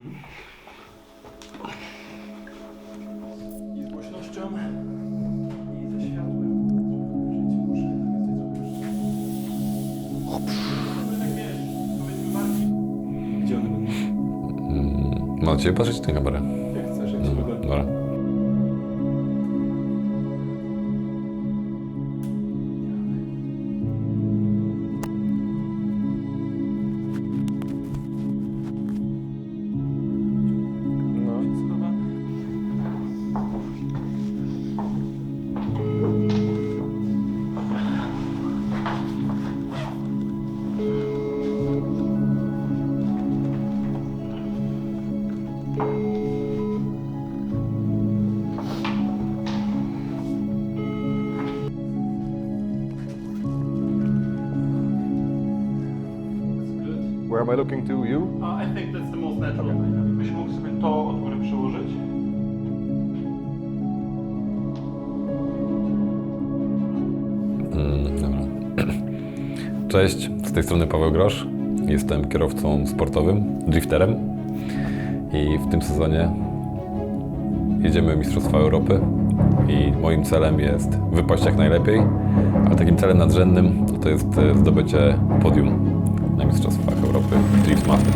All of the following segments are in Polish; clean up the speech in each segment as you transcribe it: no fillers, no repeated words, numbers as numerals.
I z głośnością, i ze światłem. Tak wiesz, powiedzmy bardziej. Gdzie one będą? Mam ciebie patrzeć na kamerę. Jak chcesz, jak ci wygodnie. Dobra. No. Schowa. Where am I looking to? You? I think that's the most natural. Byś mógł sobie to od góry przyłożyć. Dobra. Cześć, z tej strony Paweł Grosz. Jestem kierowcą sportowym, drifterem i w tym sezonie jedziemy Mistrzostwa Europy i moim celem jest wypaść jak najlepiej, ale takim celem nadrzędnym to jest zdobycie podium na Mistrzostwach Europy Drift Masters.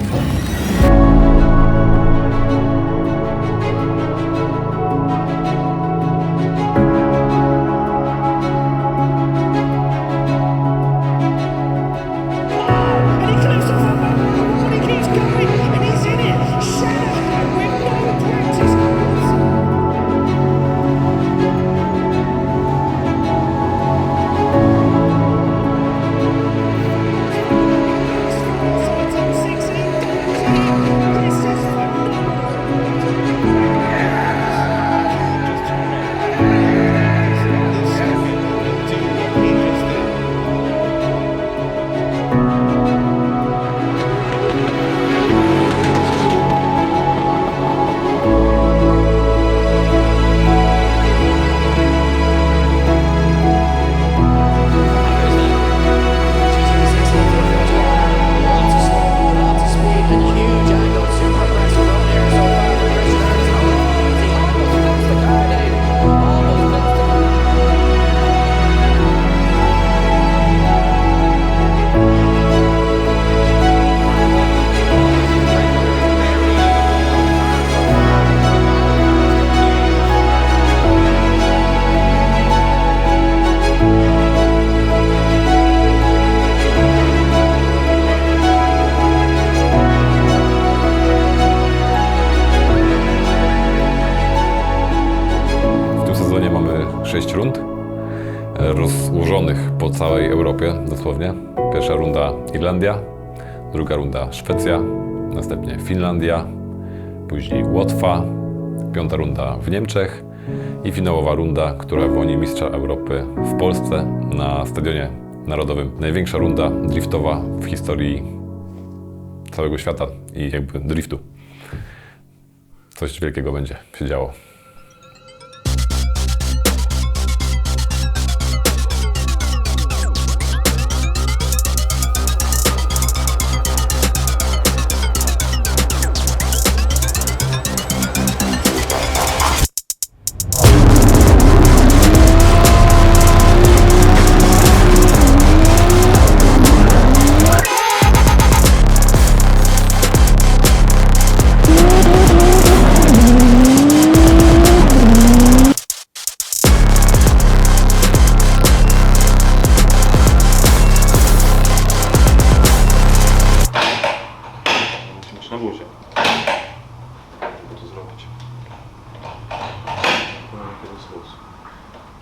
And he climbs off a mountain and he keeps going and he's in it. Shanahan with no practice. This is W tym sezonie mamy 6 rund, rozłożonych po całej Europie dosłownie. Pierwsza runda Irlandia, druga runda Szwecja, następnie Finlandia, później Łotwa, piąta runda w Niemczech i finałowa runda, która wyłoni mistrza Europy w Polsce na Stadionie Narodowym. Największa runda driftowa w historii całego świata i jakby driftu. Coś wielkiego będzie się działo. Masz na buzie. Co tu zrobić?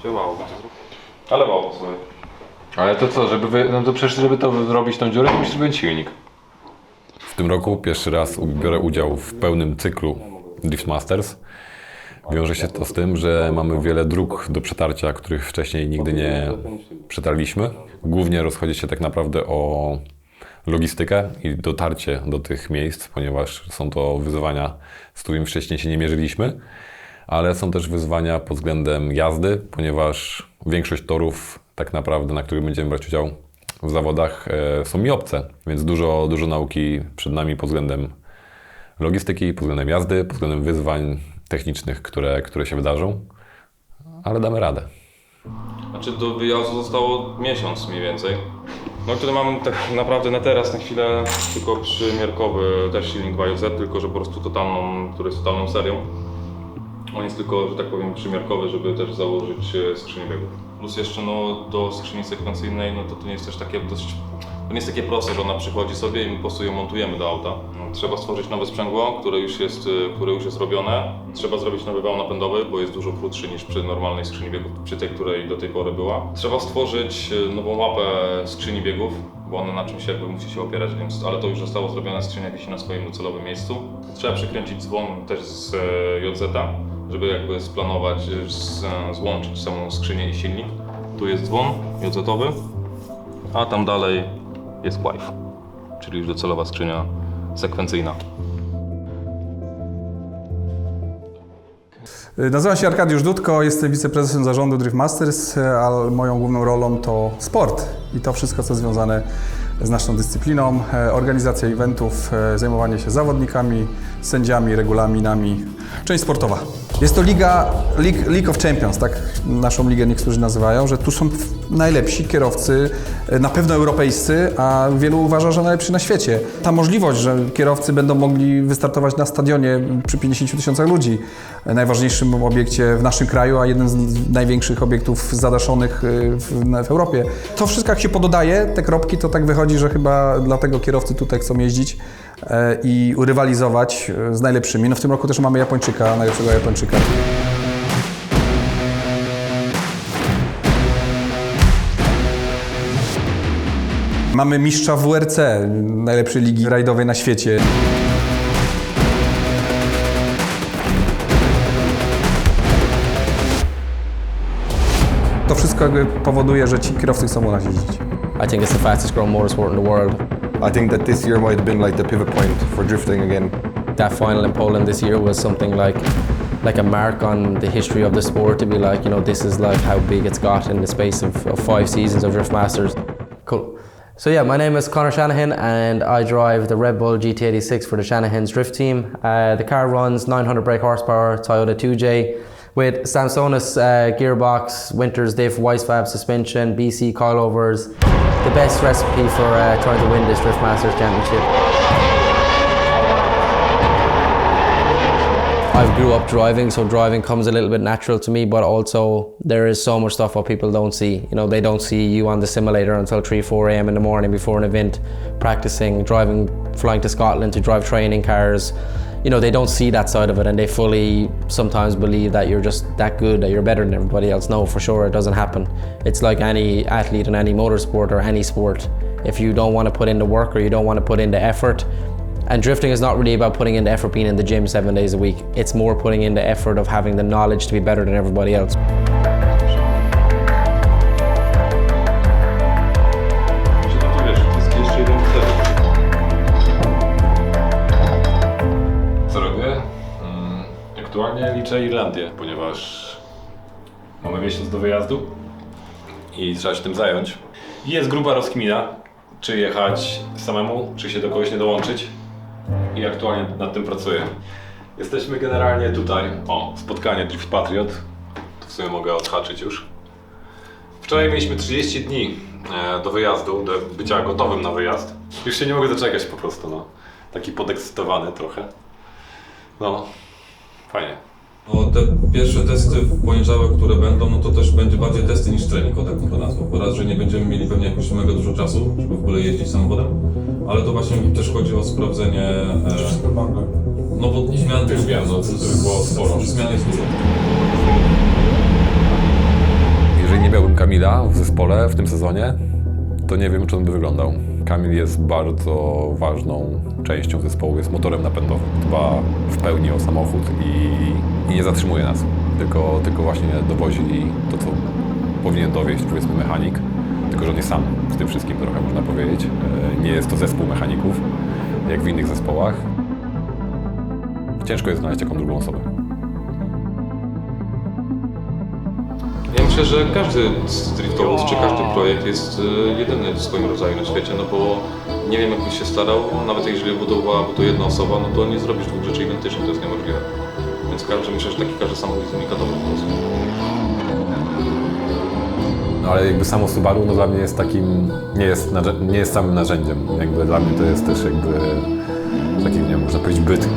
Działałoby to zrobić. Ale mało sobie. Ale to co, no to przecież żeby to zrobić tą dziurę, to musisz być silnik. W tym roku pierwszy raz biorę udział w pełnym cyklu Drift Masters. Wiąże się to z tym, że mamy wiele dróg do przetarcia, których wcześniej nigdy nie przetarliśmy. Głównie rozchodzi się tak naprawdę o logistykę i dotarcie do tych miejsc, ponieważ są to wyzwania, z którymi wcześniej się nie mierzyliśmy, ale są też wyzwania pod względem jazdy, ponieważ większość torów tak naprawdę, na których będziemy brać udział w zawodach, są mi obce, więc dużo nauki przed nami pod względem logistyki, pod względem jazdy, pod względem wyzwań technicznych, które się wydarzą, ale damy radę. Znaczy do wyjazdu zostało miesiąc mniej więcej. No który mamy tak naprawdę na teraz, na chwilę tylko przymiarkowy też silnik 2JZ, tylko że po prostu który jest totalną serią. On jest tylko, że tak powiem, przymiarkowy, żeby też założyć skrzynię biegów. Plus jeszcze do skrzyni sekwencyjnej, to nie jest też takie to nie jest takie proste, że ona przychodzi sobie i my po prostu ją montujemy do auta. Trzeba stworzyć nowe sprzęgło, które już jest robione. Trzeba zrobić nowy wał napędowy, bo jest dużo krótszy niż przy normalnej skrzyni biegów, przy tej, której do tej pory była. Trzeba stworzyć nową łapę skrzyni biegów, bo ona na czymś jakby musi się opierać, ale to już zostało zrobione, skrzynia wisi na swoim docelowym miejscu. Trzeba przykręcić dzwon też z JZ-a, żeby jakby splanować, złączyć samą skrzynię i silnik. Tu jest dzwon JZ-owy, a tam dalej jest Wife, czyli już docelowa skrzynia sekwencyjna. Nazywam się Arkadiusz Dudko, jestem wiceprezesem zarządu Drift Masters, a moją główną rolą to sport i to wszystko, co związane z naszą dyscypliną, organizacja eventów, zajmowanie się zawodnikami, sędziami, regulaminami, część sportowa. Jest to League of Champions, tak naszą ligę niektórzy nazywają, że tu są najlepsi kierowcy, na pewno europejscy, a wielu uważa, że najlepsi na świecie. Ta możliwość, że kierowcy będą mogli wystartować na stadionie przy 50 000 ludzi, najważniejszym obiekcie w naszym kraju, a jeden z największych obiektów zadaszonych w Europie. To wszystko jak się pododaje, te kropki, to tak wychodzi, że chyba dlatego kierowcy tutaj chcą jeździć i rywalizować z najlepszymi. No w tym roku też mamy Japończyka, najlepszego Japończyka. Mamy mistrza WRC, najlepszej ligi rajdowej na świecie. To wszystko jakby powoduje, że ci kierowcy chcą u nas jeździć. I think it's the fastest growing motorsport in the world. I think that this year might have been like the pivot point for drifting again. That final in Poland this year was something like a mark on the history of the sport, to be like, this is like how big it's got in the space of 5 seasons of Drift Masters. Cool. So yeah, my name is Conor Shanahan and I drive the Red Bull GT86 for the Shanahan's Drift team. The car runs 900 brake horsepower Toyota 2J with Samsonus gearbox, Winters diff, Weissfab suspension, BC coilovers. The best recipe for trying to win this Drift Masters Championship. I grew up driving, so driving comes a little bit natural to me, but also there is so much stuff what people don't see. They don't see you on the simulator until 3-4 a.m. in the morning before an event, practicing, driving, flying to Scotland to drive training cars. They don't see that side of it, and they fully sometimes believe that you're just that good, that you're better than everybody else. No, for sure, it doesn't happen. It's like any athlete in any motorsport or any sport. If you don't want to put in the work or you don't want to put in the effort, and drifting is not really about putting in the effort being in the gym 7 days a week. It's more putting in the effort of having the knowledge to be better than everybody else. Jeszcze jeden Co robię? Aktualnie liczę Irlandię, ponieważ mamy miesiąc do wyjazdu i trzeba się tym zająć. I jest gruba rozkmina, czy jechać samemu, czy się do kogoś nie dołączyć. I aktualnie nad tym pracuję. Jesteśmy generalnie tutaj. Spotkanie Drift Patriot. To w sumie mogę odhaczyć już. Wczoraj mieliśmy 30 dni do wyjazdu, do bycia gotowym na wyjazd. Już się nie mogę doczekać po prostu, Taki podekscytowany trochę. Fajnie. Te pierwsze testy w poniedziałek, które będą, to też będzie bardziej testy niż trening, tak bym to nazwał. Bo raz, że nie będziemy mieli pewnie jakoś mega dużo czasu, żeby w ogóle jeździć samochodem, ale to właśnie też chodzi o sprawdzenie... bo zmian tych było sporo. Zmian jest dużo. Jeżeli nie miałbym Kamila w zespole w tym sezonie, to nie wiem, czy on by wyglądał. Kamil jest bardzo ważną częścią zespołu, jest motorem napędowym. Dba w pełni o samochód i nie zatrzymuje nas, tylko właśnie dowozi to, co powinien dowieść, powiedzmy, mechanik. Tylko że on jest sam z tym wszystkim, trochę można powiedzieć. Nie jest to zespół mechaników, jak w innych zespołach. Ciężko jest znaleźć taką drugą osobę. Ja myślę, że każdy driftowóz czy każdy projekt jest jedyny w swoim rodzaju na świecie, no bo nie wiem, jakbyś się starał, nawet jeżeli budowałaby to jedna osoba, no to nie zrobisz dwóch rzeczy identycznych, to jest niemożliwe. Więc myślę, że każdy samochód jest unikatowy po prostu. No ale jakby samo Subaru no dla mnie jest takim, nie jest samym narzędziem. Jakby dla mnie to jest też jakby taki, nie wiem, można powiedzieć byt,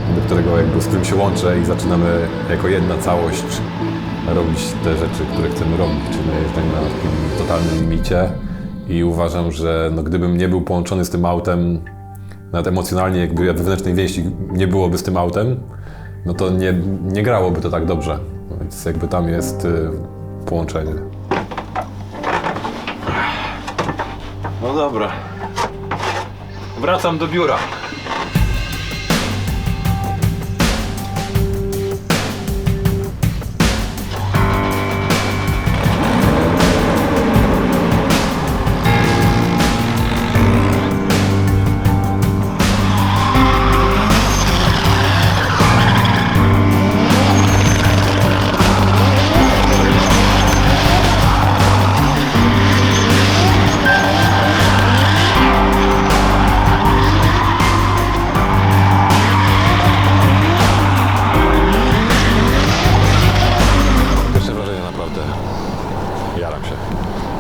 z którym się łączę i zaczynamy jako jedna całość robić te rzeczy, które chcemy robić. Czyli jestem na takim totalnym limicie i uważam, że no, gdybym nie był połączony z tym autem, nawet emocjonalnie jakby wewnętrznej więzi nie byłoby z tym autem, no to nie grałoby to tak dobrze. Więc jakby tam jest połączenie. No dobra. Wracam do biura.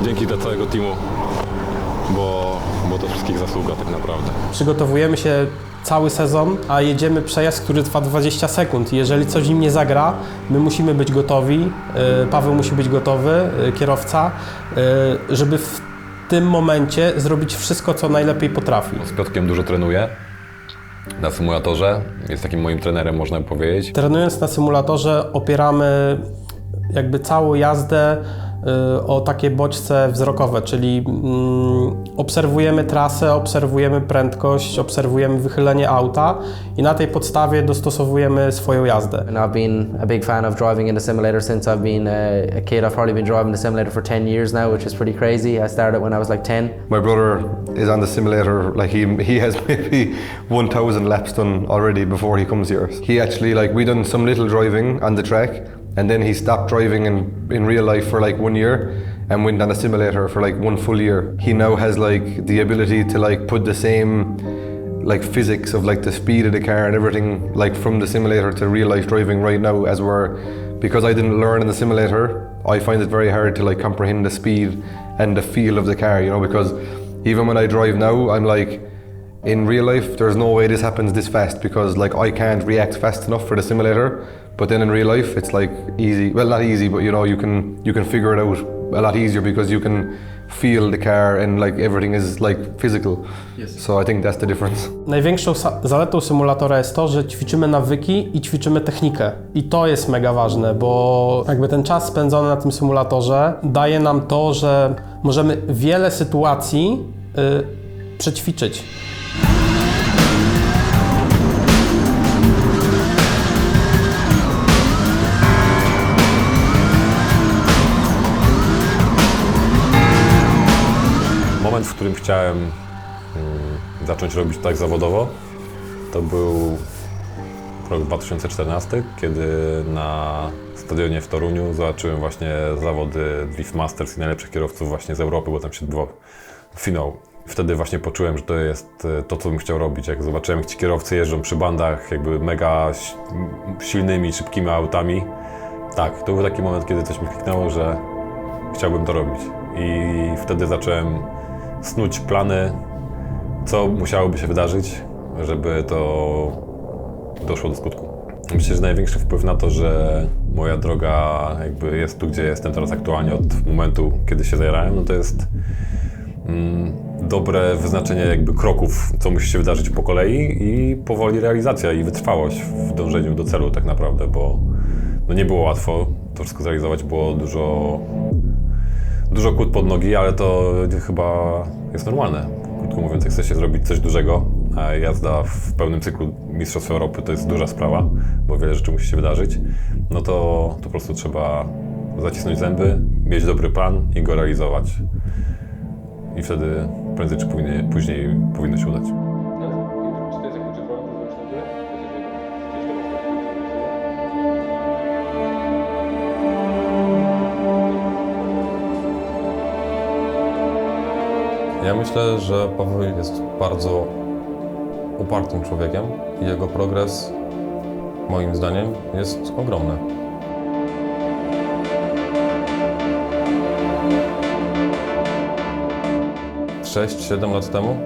Dzięki dla całego teamu, bo to wszystkich zasługa tak naprawdę. Przygotowujemy się cały sezon, a jedziemy przejazd, który trwa 20 sekund. Jeżeli coś im nie zagra, my musimy być gotowi, Paweł musi być gotowy, kierowca, żeby w tym momencie zrobić wszystko, co najlepiej potrafi. Z Piotrkiem dużo trenuję na symulatorze, jest takim moim trenerem, można by powiedzieć. Trenując na symulatorze opieramy jakby całą jazdę o takie bodźce wzrokowe, czyli obserwujemy trasę, obserwujemy prędkość, obserwujemy wychylenie auta i na tej podstawie dostosowujemy swoją jazdę. And I've been a big fan of driving in the simulator since I've been a kid. I've probably been driving the simulator for 10 years now, which is pretty crazy. I started when I was like 10. My brother is on the simulator, like he has maybe 1,000 laps done already before he comes here. He actually, like, we done some little driving on the track, and then he stopped driving in real life for like 1 year and went on a simulator for like 1 full year. He now has like the ability to like put the same like physics of like the speed of the car and everything like from the simulator to real life driving right now, as because I didn't learn in the simulator, I find it very hard to like comprehend the speed and the feel of the car, you know, because even when I drive now, I'm like, in real life, there's no way this happens this fast, because like I can't react fast enough for the simulator. But then in real life, it's like easy. Well, not easy, but you know, you can figure it out a lot easier because you can feel the car and like everything is like physical. Yes. So I think that's the difference. Największą zaletą symulatora jest to, że ćwiczymy nawyki i ćwiczymy technikę. I to jest mega ważne, bo jakby ten czas spędzony na tym symulatorze daje nam to, że możemy wiele sytuacji przećwiczyć. Moment, w którym chciałem zacząć robić tak zawodowo, to był rok 2014, kiedy na stadionie w Toruniu zobaczyłem właśnie zawody Drift Masters i najlepszych kierowców właśnie z Europy, bo tam się odbywał finał. Wtedy właśnie poczułem, że to jest to, co bym chciał robić. Jak zobaczyłem, jak ci kierowcy jeżdżą przy bandach jakby mega silnymi, szybkimi autami. Tak, to był taki moment, kiedy coś mi kliknęło, że chciałbym to robić. I wtedy zacząłem snuć plany, co musiałoby się wydarzyć, żeby to doszło do skutku. Myślę, że największy wpływ na to, że moja droga jakby jest tu, gdzie jestem teraz aktualnie od momentu, kiedy się zajarałem, no to jest dobre wyznaczenie jakby kroków, co musi się wydarzyć po kolei i powoli realizacja i wytrwałość w dążeniu do celu tak naprawdę, bo no nie było łatwo, to wszystko zrealizować, było dużo kłód pod nogi, ale to chyba jest normalne. Krótko mówiąc, jak chce się zrobić coś dużego, a jazda w pełnym cyklu Mistrzostw Europy to jest duża sprawa, bo wiele rzeczy musi się wydarzyć, no to po prostu trzeba zacisnąć zęby, mieć dobry plan i go realizować. I wtedy prędzej czy później powinno się udać. myślę, że Paweł jest bardzo upartym człowiekiem i jego progres, moim zdaniem, jest ogromny. Sześć, 7 lat temu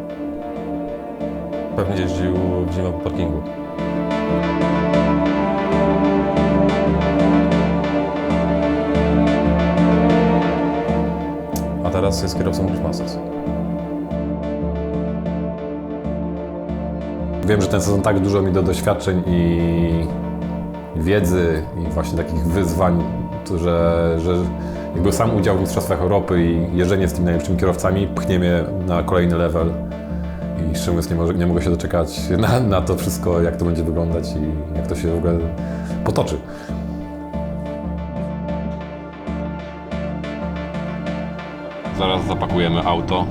pewnie jeździł w zimę po parkingu. A teraz jest kierowcą Drift Masters. Wiem, że ten sezon tak dużo mi do doświadczeń i wiedzy i właśnie takich wyzwań, że jakby sam udział w Mistrzostwach Europy i jeżdżenie z tymi najlepszymi kierowcami pchnie mnie na kolejny level. I szczerze mówiąc nie mogę się doczekać na to wszystko, jak to będzie wyglądać i jak to się w ogóle potoczy. Zaraz zapakujemy auto.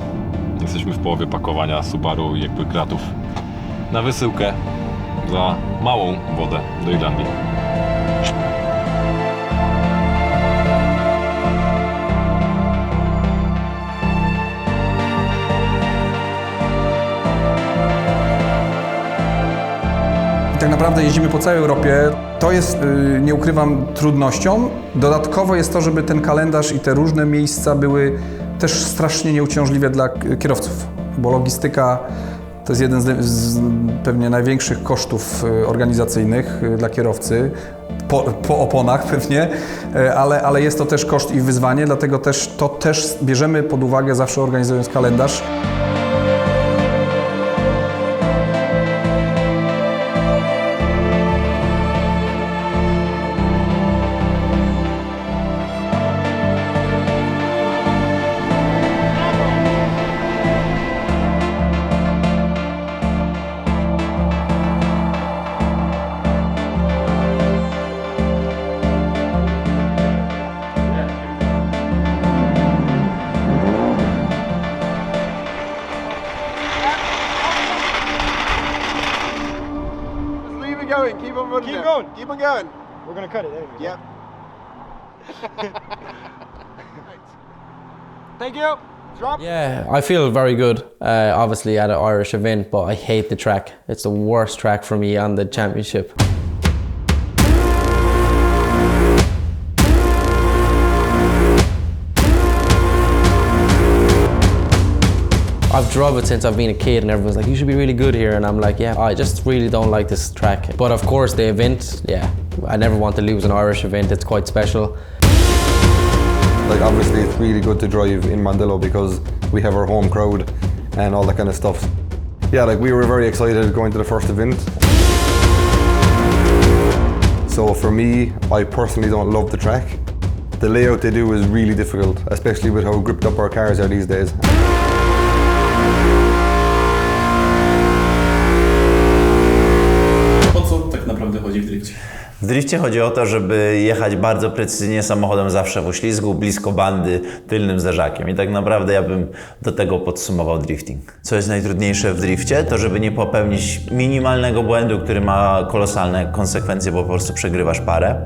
Jesteśmy w połowie pakowania Subaru i jakby Gratów na wysyłkę za małą wodę do Irlandii. I tak naprawdę jeździmy po całej Europie. To jest, nie ukrywam, trudnością. Dodatkowo jest to, żeby ten kalendarz i te różne miejsca były też strasznie nieuciążliwe dla kierowców, bo logistyka to jest jeden z pewnie największych kosztów organizacyjnych dla kierowcy, po oponach pewnie, ale jest to też koszt i wyzwanie, dlatego to też bierzemy pod uwagę zawsze organizując kalendarz. Keep on running. Keep going. Keep on going. We're gonna cut it. There you go. Yep. Thank you. Drop. Yeah, I feel very good, obviously at an Irish event, but I hate the track. It's the worst track for me on the championship. I've drove it since I've been a kid and everyone's like, you should be really good here. And I'm like, yeah, I just really don't like this track. But of course the event, yeah, I never want to lose an Irish event. It's quite special. Like obviously it's really good to drive in Mandillo because we have our home crowd and all that kind of stuff. Yeah, like we were very excited going to the first event. So for me, I personally don't love the track. The layout they do is really difficult, especially with how gripped up our cars are these days. O co tak naprawdę chodzi w drifcie? W drifcie chodzi o to, żeby jechać bardzo precyzyjnie samochodem zawsze w oślizgu, blisko bandy, tylnym zderzakiem. I tak naprawdę ja bym do tego podsumował drifting. Co jest najtrudniejsze w drifcie, to żeby nie popełnić minimalnego błędu, który ma kolosalne konsekwencje, bo po prostu przegrywasz parę.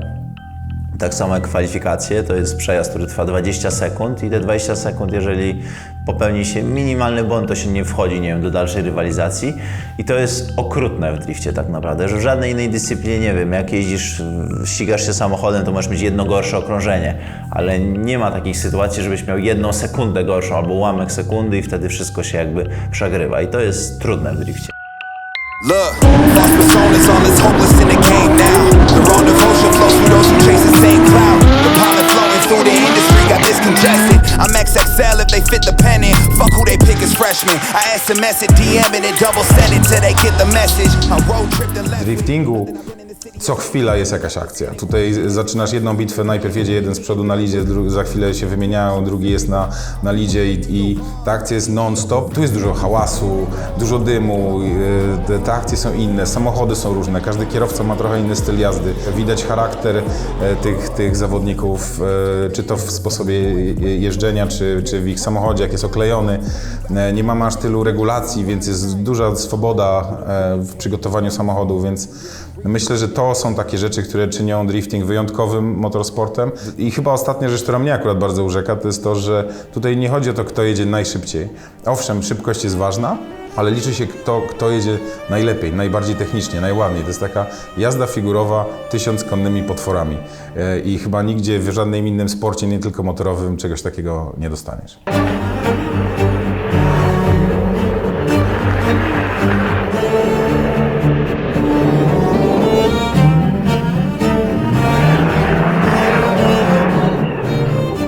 Tak samo jak kwalifikacje, to jest przejazd, który trwa 20 sekund i te 20 sekund, jeżeli popełni się minimalny błąd, to się nie wchodzi, nie wiem, do dalszej rywalizacji. I to jest okrutne w drifcie tak naprawdę, że w żadnej innej dyscyplinie, nie wiem, jak jeździsz, ścigasz się samochodem, to możesz mieć jedno gorsze okrążenie, ale nie ma takich sytuacji, żebyś miał 1 sekundę gorszą albo ułamek sekundy i wtedy wszystko się jakby przegrywa i to jest trudne w drifcie. Look, false personas, all is hopeless in the game now. The wrong devotion flows through those who chase the same cloud. The pollen flowing through the industry got discongested. I'm XXL if they fit the pen in. Fuck who they pick as freshmen. I SMS it, DM it, and double send it till they get the message. I road tripped and left. Driftingu co chwila jest jakaś akcja. Tutaj zaczynasz jedną bitwę, najpierw jedzie jeden z przodu na lidzie, za chwilę się wymieniają, drugi jest na lidzie i ta akcja jest non-stop. Tu jest dużo hałasu, dużo dymu, te akcje są inne, samochody są różne, każdy kierowca ma trochę inny styl jazdy. Widać charakter tych zawodników, czy to w sposobie jeżdżenia, czy w ich samochodzie, jak jest oklejony. Nie mamy aż tylu regulacji, więc jest duża swoboda w przygotowaniu samochodu, więc Myślę, że to są takie rzeczy, które czynią drifting wyjątkowym motorsportem. I chyba ostatnia rzecz, która mnie akurat bardzo urzeka, to jest to, że tutaj nie chodzi o to, kto jedzie najszybciej. Owszem, szybkość jest ważna, ale liczy się kto jedzie najlepiej, najbardziej technicznie, najładniej. To jest taka jazda figurowa 1000 konnymi potworami. I chyba nigdzie w żadnym innym sporcie, nie tylko motorowym, czegoś takiego nie dostaniesz.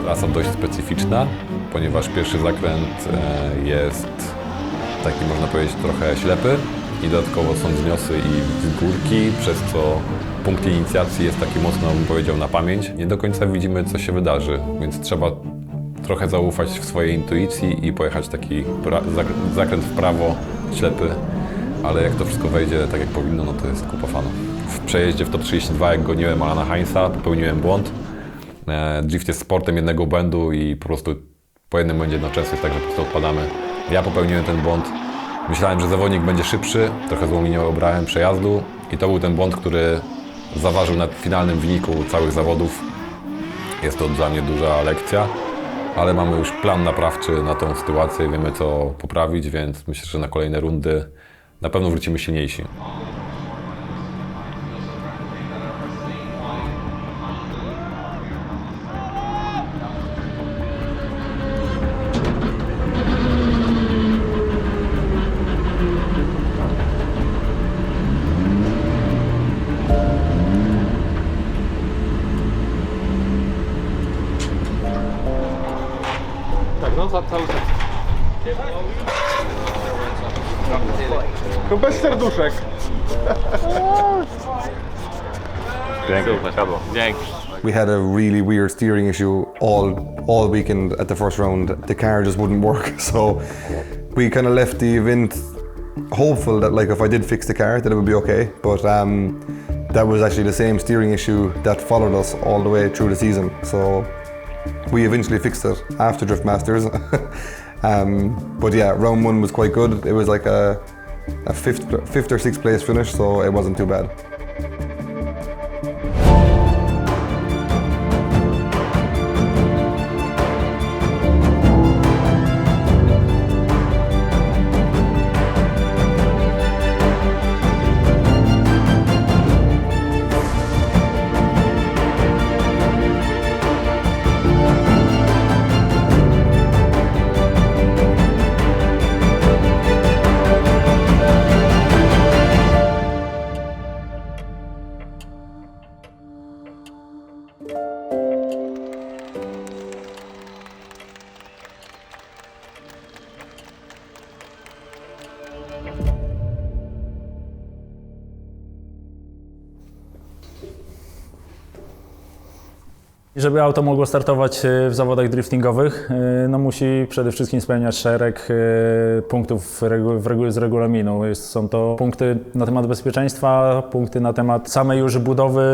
Trasa dość specyficzna, ponieważ pierwszy zakręt jest taki, można powiedzieć, trochę ślepy i dodatkowo są wzniosy i górki, przez co punkt inicjacji jest taki mocno, bym powiedział, na pamięć. Nie do końca widzimy, co się wydarzy, więc trzeba trochę zaufać w swojej intuicji i pojechać taki zakręt w prawo, ślepy, ale jak to wszystko wejdzie tak jak powinno, no to jest kupa fanów. W przejeździe w top 32, jak goniłem Alana Heinza, popełniłem błąd. Drift jest sportem jednego błędu i po prostu po jednym błędzie na czas jest tak, że po prostu odpadamy. Ja popełniłem ten błąd. Myślałem, że zawodnik będzie szybszy, trochę złą linię obrałem przejazdu i to był ten błąd, który zaważył na finalnym wyniku całych zawodów. Jest to dla mnie duża lekcja, ale mamy już plan naprawczy na tą sytuację, wiemy co poprawić, więc myślę, że na kolejne rundy na pewno wrócimy silniejsi. To bez serduszek. We had a really weird steering issue all weekend at the first round. The car just wouldn't work, so we kind of left the event hopeful that like if I did fix the car that it would be okay. But that was actually the same steering issue that followed us all the way through the season. So we eventually fixed it after Drift Masters. But yeah, round one was quite good. It was like a fifth or sixth place finish, so it wasn't too bad. Żeby auto mogło startować w zawodach driftingowych, no musi przede wszystkim spełniać szereg punktów z regulaminu. Są to punkty na temat bezpieczeństwa, punkty na temat samej już budowy,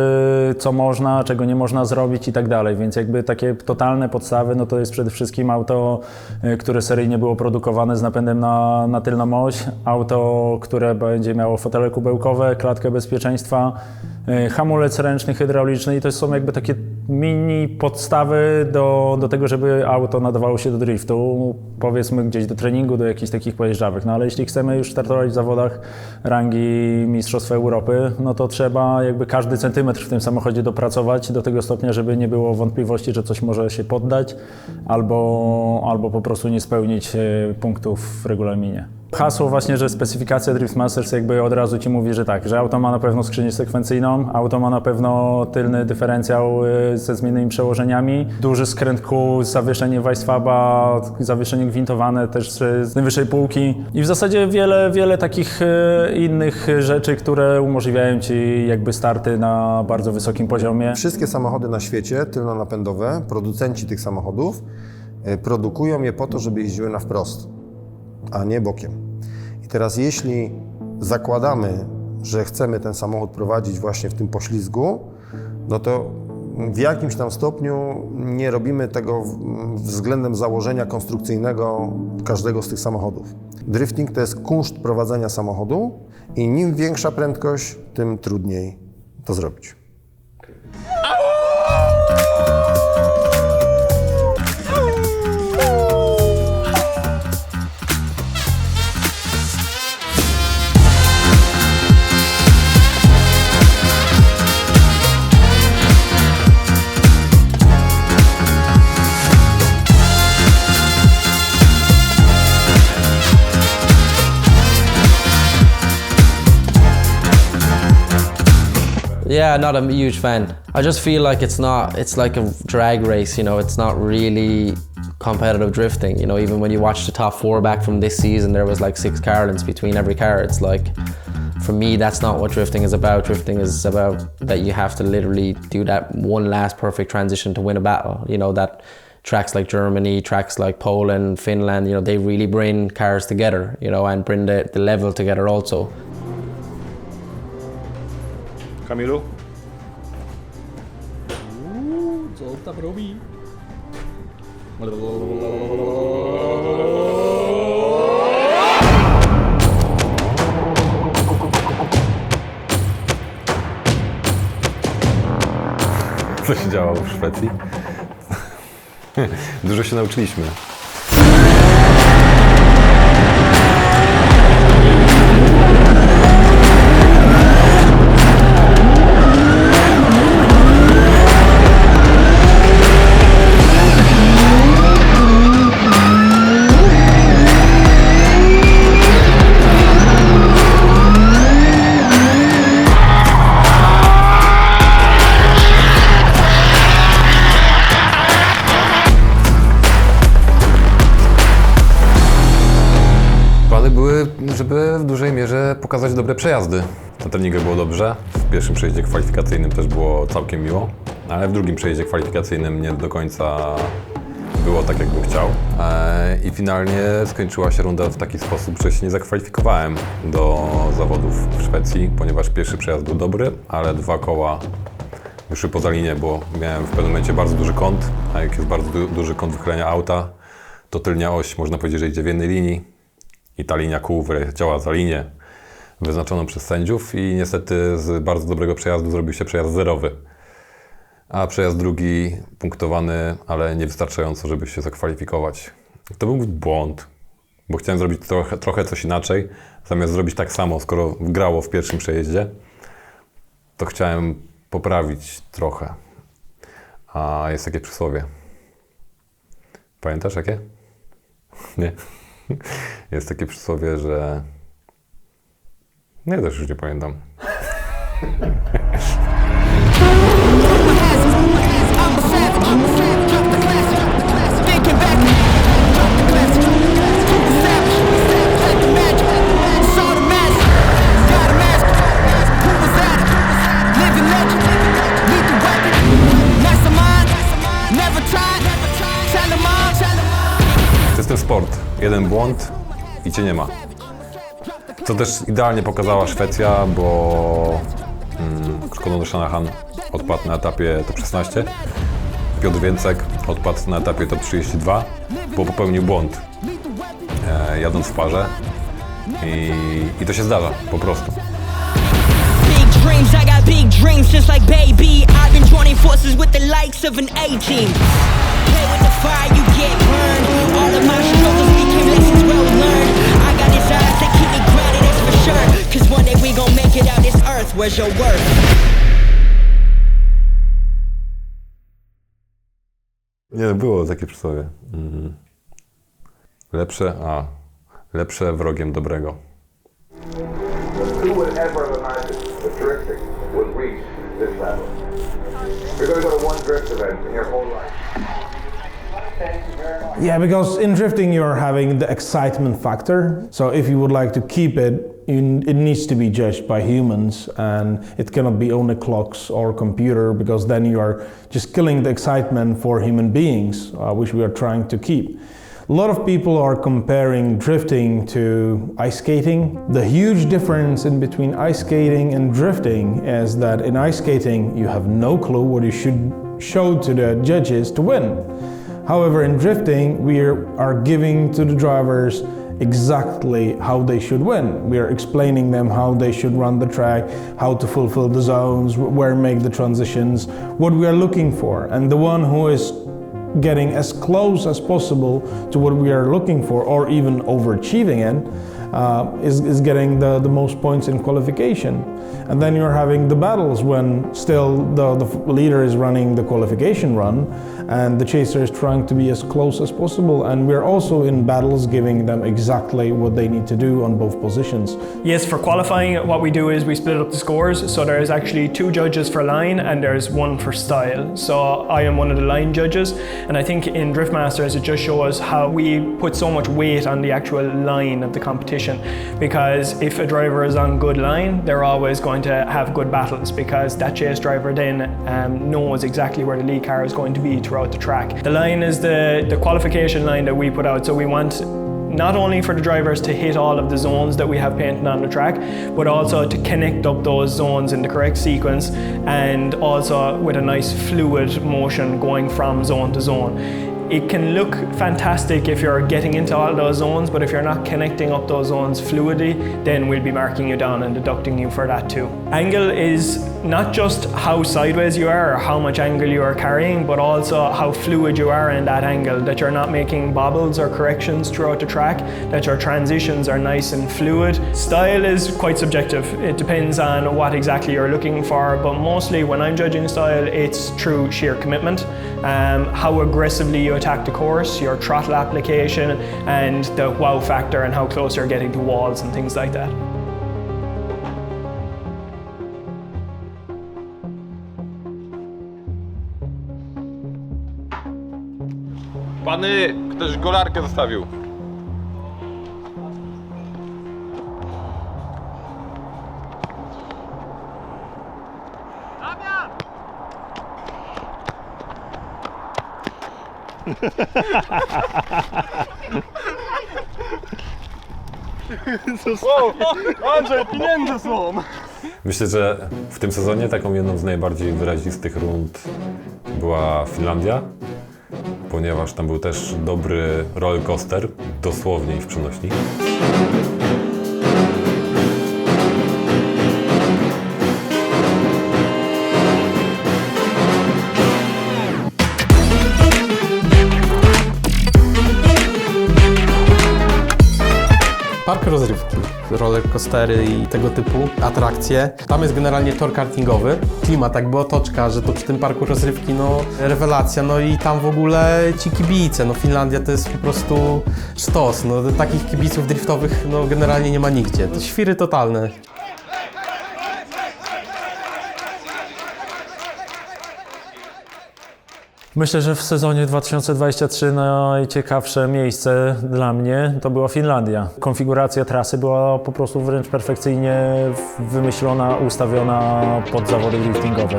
co można, czego nie można zrobić i tak dalej. Więc jakby takie totalne podstawy, no to jest przede wszystkim auto, które seryjnie było produkowane z napędem na tylną oś, auto, które będzie miało fotele kubełkowe, klatkę bezpieczeństwa, hamulec ręczny, hydrauliczny i to są jakby takie mini podstawy do tego, żeby auto nadawało się do driftu, powiedzmy gdzieś do treningu, do jakichś takich pojeżdżawych. No ale jeśli chcemy już startować w zawodach rangi Mistrzostwa Europy, no to trzeba jakby każdy centymetr w tym samochodzie dopracować do tego stopnia, żeby nie było wątpliwości, że coś może się poddać albo po prostu nie spełnić punktów w regulaminie. Hasło właśnie, że specyfikacja Drift Masters jakby od razu Ci mówi, że tak, że auto ma na pewno skrzynię sekwencyjną, auto ma na pewno tylny dyferencjał ze zmiennymi przełożeniami, duży skręt kół, zawieszenie Weissfaba, zawieszenie gwintowane też z najwyższej półki i w zasadzie wiele takich innych rzeczy, które umożliwiają Ci jakby starty na bardzo wysokim poziomie. Wszystkie samochody na świecie tylnonapędowe, producenci tych samochodów produkują je po to, żeby jeździły na wprost, a nie bokiem. I teraz jeśli zakładamy, że chcemy ten samochód prowadzić właśnie w tym poślizgu, no to w jakimś tam stopniu nie robimy tego względem założenia konstrukcyjnego każdego z tych samochodów. Drifting to jest kunszt prowadzenia samochodu I im większa prędkość, tym trudniej to zrobić. Yeah, not a huge fan. I just feel like it's like a drag race, you know, it's not really competitive drifting. You know, even when you watch the top 4 back from this season, there was like 6 car lengths between every car. It's like, for me, that's not what drifting is about. Drifting is about that you have to literally do that one last perfect transition to win a battle. You know, that tracks like Germany, tracks like Poland, Finland, you know, they really bring cars together, you know, and bring the level together also. Kamilu? Co tam robi? Co się działo w Szwecji? Dużo się nauczyliśmy. Żeby w dużej mierze pokazać dobre przejazdy. Na treningach było dobrze, w pierwszym przejeździe kwalifikacyjnym też było całkiem miło, ale w drugim przejeździe kwalifikacyjnym nie do końca było tak, jakbym chciał. I finalnie skończyła się runda w taki sposób, że się nie zakwalifikowałem do zawodów w Szwecji, ponieważ pierwszy przejazd był dobry, ale 2 koła wyszły poza linię, bo miałem w pewnym momencie bardzo duży kąt, a jak jest bardzo duży kąt wychylenia auta, to tylnia oś można powiedzieć, że idzie w jednej linii. I ta linia kół wyleciała za linię wyznaczoną przez sędziów i niestety z bardzo dobrego przejazdu zrobił się przejazd zerowy. A przejazd drugi punktowany, ale niewystarczająco, żeby się zakwalifikować. To był błąd, bo chciałem zrobić trochę coś inaczej. Zamiast zrobić tak samo, skoro grało w pierwszym przejeździe, to chciałem poprawić trochę. A jest takie przysłowie. Pamiętasz jakie? Nie? Jest takie przysłowie, że... Nie, też już nie pamiętam. To jest ten sport. Jeden błąd i cię nie ma. Co też idealnie pokazała Szwecja, bo Conor Shanahan odpadł na etapie top 16, Piotr Więcek odpadł na etapie top 32, bo popełnił błąd jadąc w parze i to się zdarza po prostu. Dreams, I got big dreams just like baby. I've been joining forces with the likes of an A-team. Play with the fire, you get burned. All of my struggles became lessons well learned. I got his eyes that keep me grounded, that's for sure. Cause one day we gon' make it out this earth. Where's your worth? Nie, było takie przysłowie. Lepsze wrogiem dobrego. Who would ever imagine that drifting would reach this level? You're going to go to one drift event in your whole life. Yeah, because in drifting you're having the excitement factor. So if you would like to keep it, it needs to be judged by humans, and it cannot be only clocks or computer, because then you are just killing the excitement for human beings, which we are trying to keep. A lot of people are comparing drifting to ice skating. The huge difference in between ice skating and drifting is that in ice skating you have no clue what you should show to the judges to win. However, in drifting we are giving to the drivers exactly how they should win. We are explaining them how they should run the track, how to fulfill the zones, where make the transitions, what we are looking for. And the one who is getting as close as possible to what we are looking for, or even overachieving it, is getting the most points in qualification. And then you're having the battles when still the leader is running the qualification run and the chaser is trying to be as close as possible, and we're also in battles giving them exactly what they need to do on both positions. Yes, for qualifying, what we do is we split up the scores, so there's actually 2 judges for line and there's 1 for style. So I am one of the line judges, and I think in Drift Masters it just shows how we put so much weight on the actual line of the competition, because if a driver is on good line, they're always going to have good battles, because that chase driver then knows exactly where the lead car is going to be throughout the track. The line is the qualification line that we put out, so we want not only for the drivers to hit all of the zones that we have painted on the track, but also to connect up those zones in the correct sequence, and also with a nice fluid motion going from zone to zone. It can look fantastic if you're getting into all those zones, but if you're not connecting up those zones fluidly, then we'll be marking you down and deducting you for that too. Angle is not just how sideways you are or how much angle you are carrying, but also how fluid you are in that angle, that you're not making bobbles or corrections throughout the track, that your transitions are nice and fluid. Style is quite subjective. It depends on what exactly you're looking for, but mostly when I'm judging style, it's through sheer commitment. How aggressively you attack the course, your throttle application, and the wow factor and how close you're getting to walls and things like that. Pany, ktoś golarkę zostawił. Andrzej, pieniądze są! Myślę, że w tym sezonie taką jedną z najbardziej wyrazistych rund była Finlandia, ponieważ tam był też dobry rollercoaster, dosłownie i w przenośni. Park rozrywki, rollercoastery i tego typu atrakcje. Tam jest generalnie tor kartingowy. Klimat, jakby otoczka, że to przy tym parku rozrywki, no rewelacja. No i tam w ogóle ci kibice, no Finlandia to jest po prostu sztos. No takich kibiców driftowych no generalnie nie ma nigdzie. To świry totalne. Myślę, że w sezonie 2023 najciekawsze miejsce dla mnie to była Finlandia. Konfiguracja trasy była po prostu wręcz perfekcyjnie wymyślona, ustawiona pod zawody driftingowe.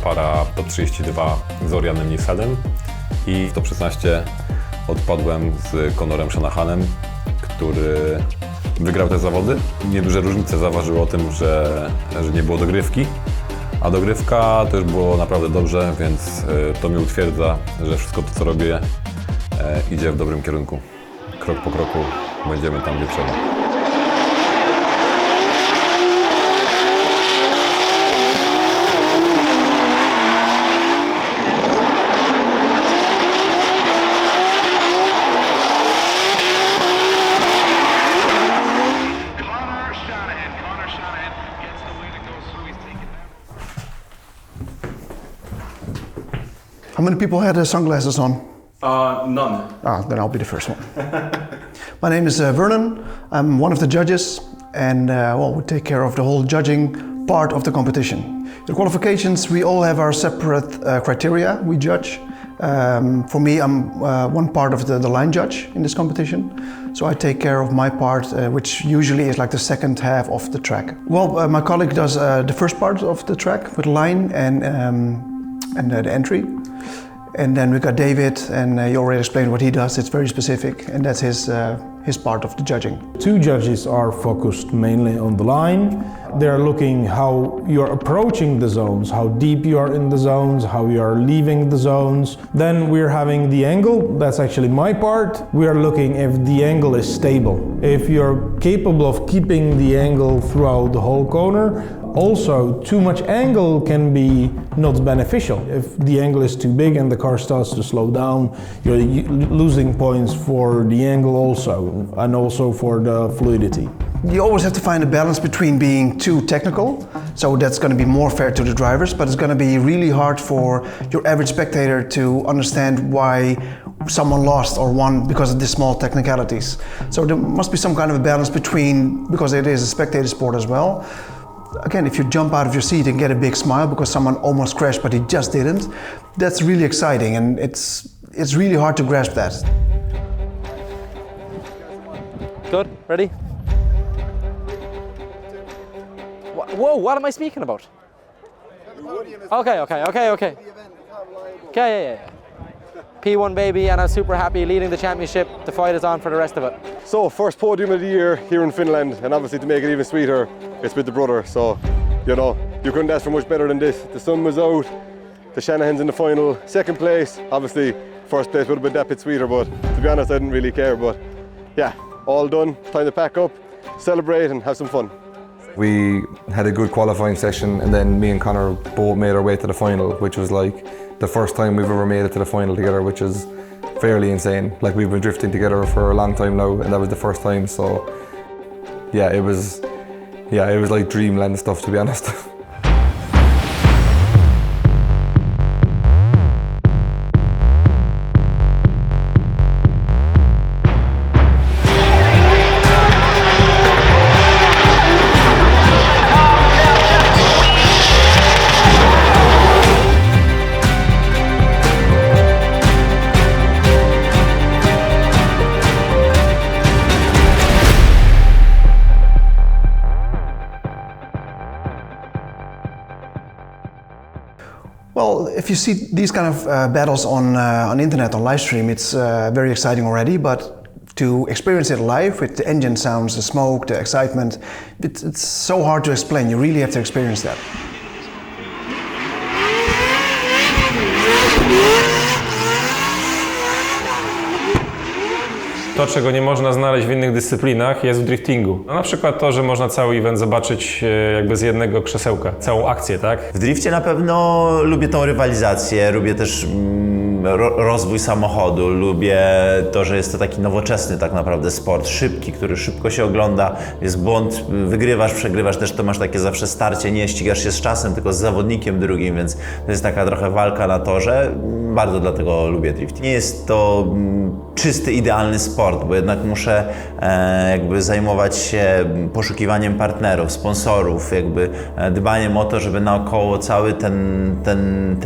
Para top 32 z Orianem Nielsenem i w top 16 odpadłem z Conorem Shanahanem, który wygrał te zawody. Nieduże różnice zaważyły o tym, że nie było dogrywki, a dogrywka też było naprawdę dobrze, więc to mnie utwierdza, że wszystko to, co robię, idzie w dobrym kierunku. Krok po kroku będziemy tam, gdzie trzeba. How many people had their sunglasses on? None. Then I'll be the first one. My name is Vernon. I'm one of the judges, and we take care of the whole judging part of the competition. In qualifications, we all have our separate criteria we judge, For me, I'm one part of the line judge in this competition. So I take care of my part, which usually is like the second half of the track. Well, my colleague does the first part of the track with line and the entry. And then we got David, and you already explained what he does. It's very specific, and that's his part of the judging. Two judges are focused mainly on the line. They're looking how you're approaching the zones, how deep you are in the zones, how you are leaving the zones. Then we're having the angle, that's actually my part. We are looking if the angle is stable. If you're capable of keeping the angle throughout the whole corner. Also, too much angle can be not beneficial. If the angle is too big and the car starts to slow down, you're losing points for the angle also, and also for the fluidity. You always have to find a balance between being too technical, so that's going to be more fair to the drivers, but it's going to be really hard for your average spectator to understand why someone lost or won because of these small technicalities. So there must be some kind of a balance between, because it is a spectator sport as well. Again, if you jump out of your seat and get a big smile because someone almost crashed but he just didn't, that's really exciting, and it's really hard to grasp that. Good, ready? Whoa, what am I speaking about? Okay. Okay, yeah. P1 baby, and I'm super happy leading the championship. The fight is on for the rest of it. So, first podium of the year here in Finland, and obviously to make it even sweeter, it's with the brother. So, you know, you couldn't ask for much better than this. The sun was out, the Shanahan's in the final, second place. Obviously, first place would have been that bit sweeter, but to be honest, I didn't really care. But yeah, all done, time to pack up, celebrate and have some fun. We had a good qualifying session, and then me and Connor both made our way to the final, which was like the first time we've ever made it to the final together, which is fairly insane. Like, we've been drifting together for a long time now, and that was the first time. So yeah, it was like dreamland stuff, to be honest. Well, if you see these kind of battles on internet, on live stream, it's very exciting already, but to experience it live with the engine sounds, the smoke, the excitement, it's so hard to explain. You really have to experience that. To, czego nie można znaleźć w innych dyscyplinach, jest w driftingu. No, na przykład to, że można cały event zobaczyć jakby z jednego krzesełka, całą akcję, tak? W drifcie na pewno lubię tą rywalizację, lubię też rozwój samochodu, lubię to, że jest to taki nowoczesny tak naprawdę sport, szybki, który szybko się ogląda, jest błąd, wygrywasz, przegrywasz, też to masz takie zawsze starcie, nie ścigasz się z czasem, tylko z zawodnikiem drugim, więc to jest taka trochę walka na torze. Bardzo dlatego lubię drifting. Nie jest to czysty, idealny sport, bo jednak muszę jakby zajmować się poszukiwaniem partnerów, sponsorów, jakby dbaniem o to, żeby naokoło cały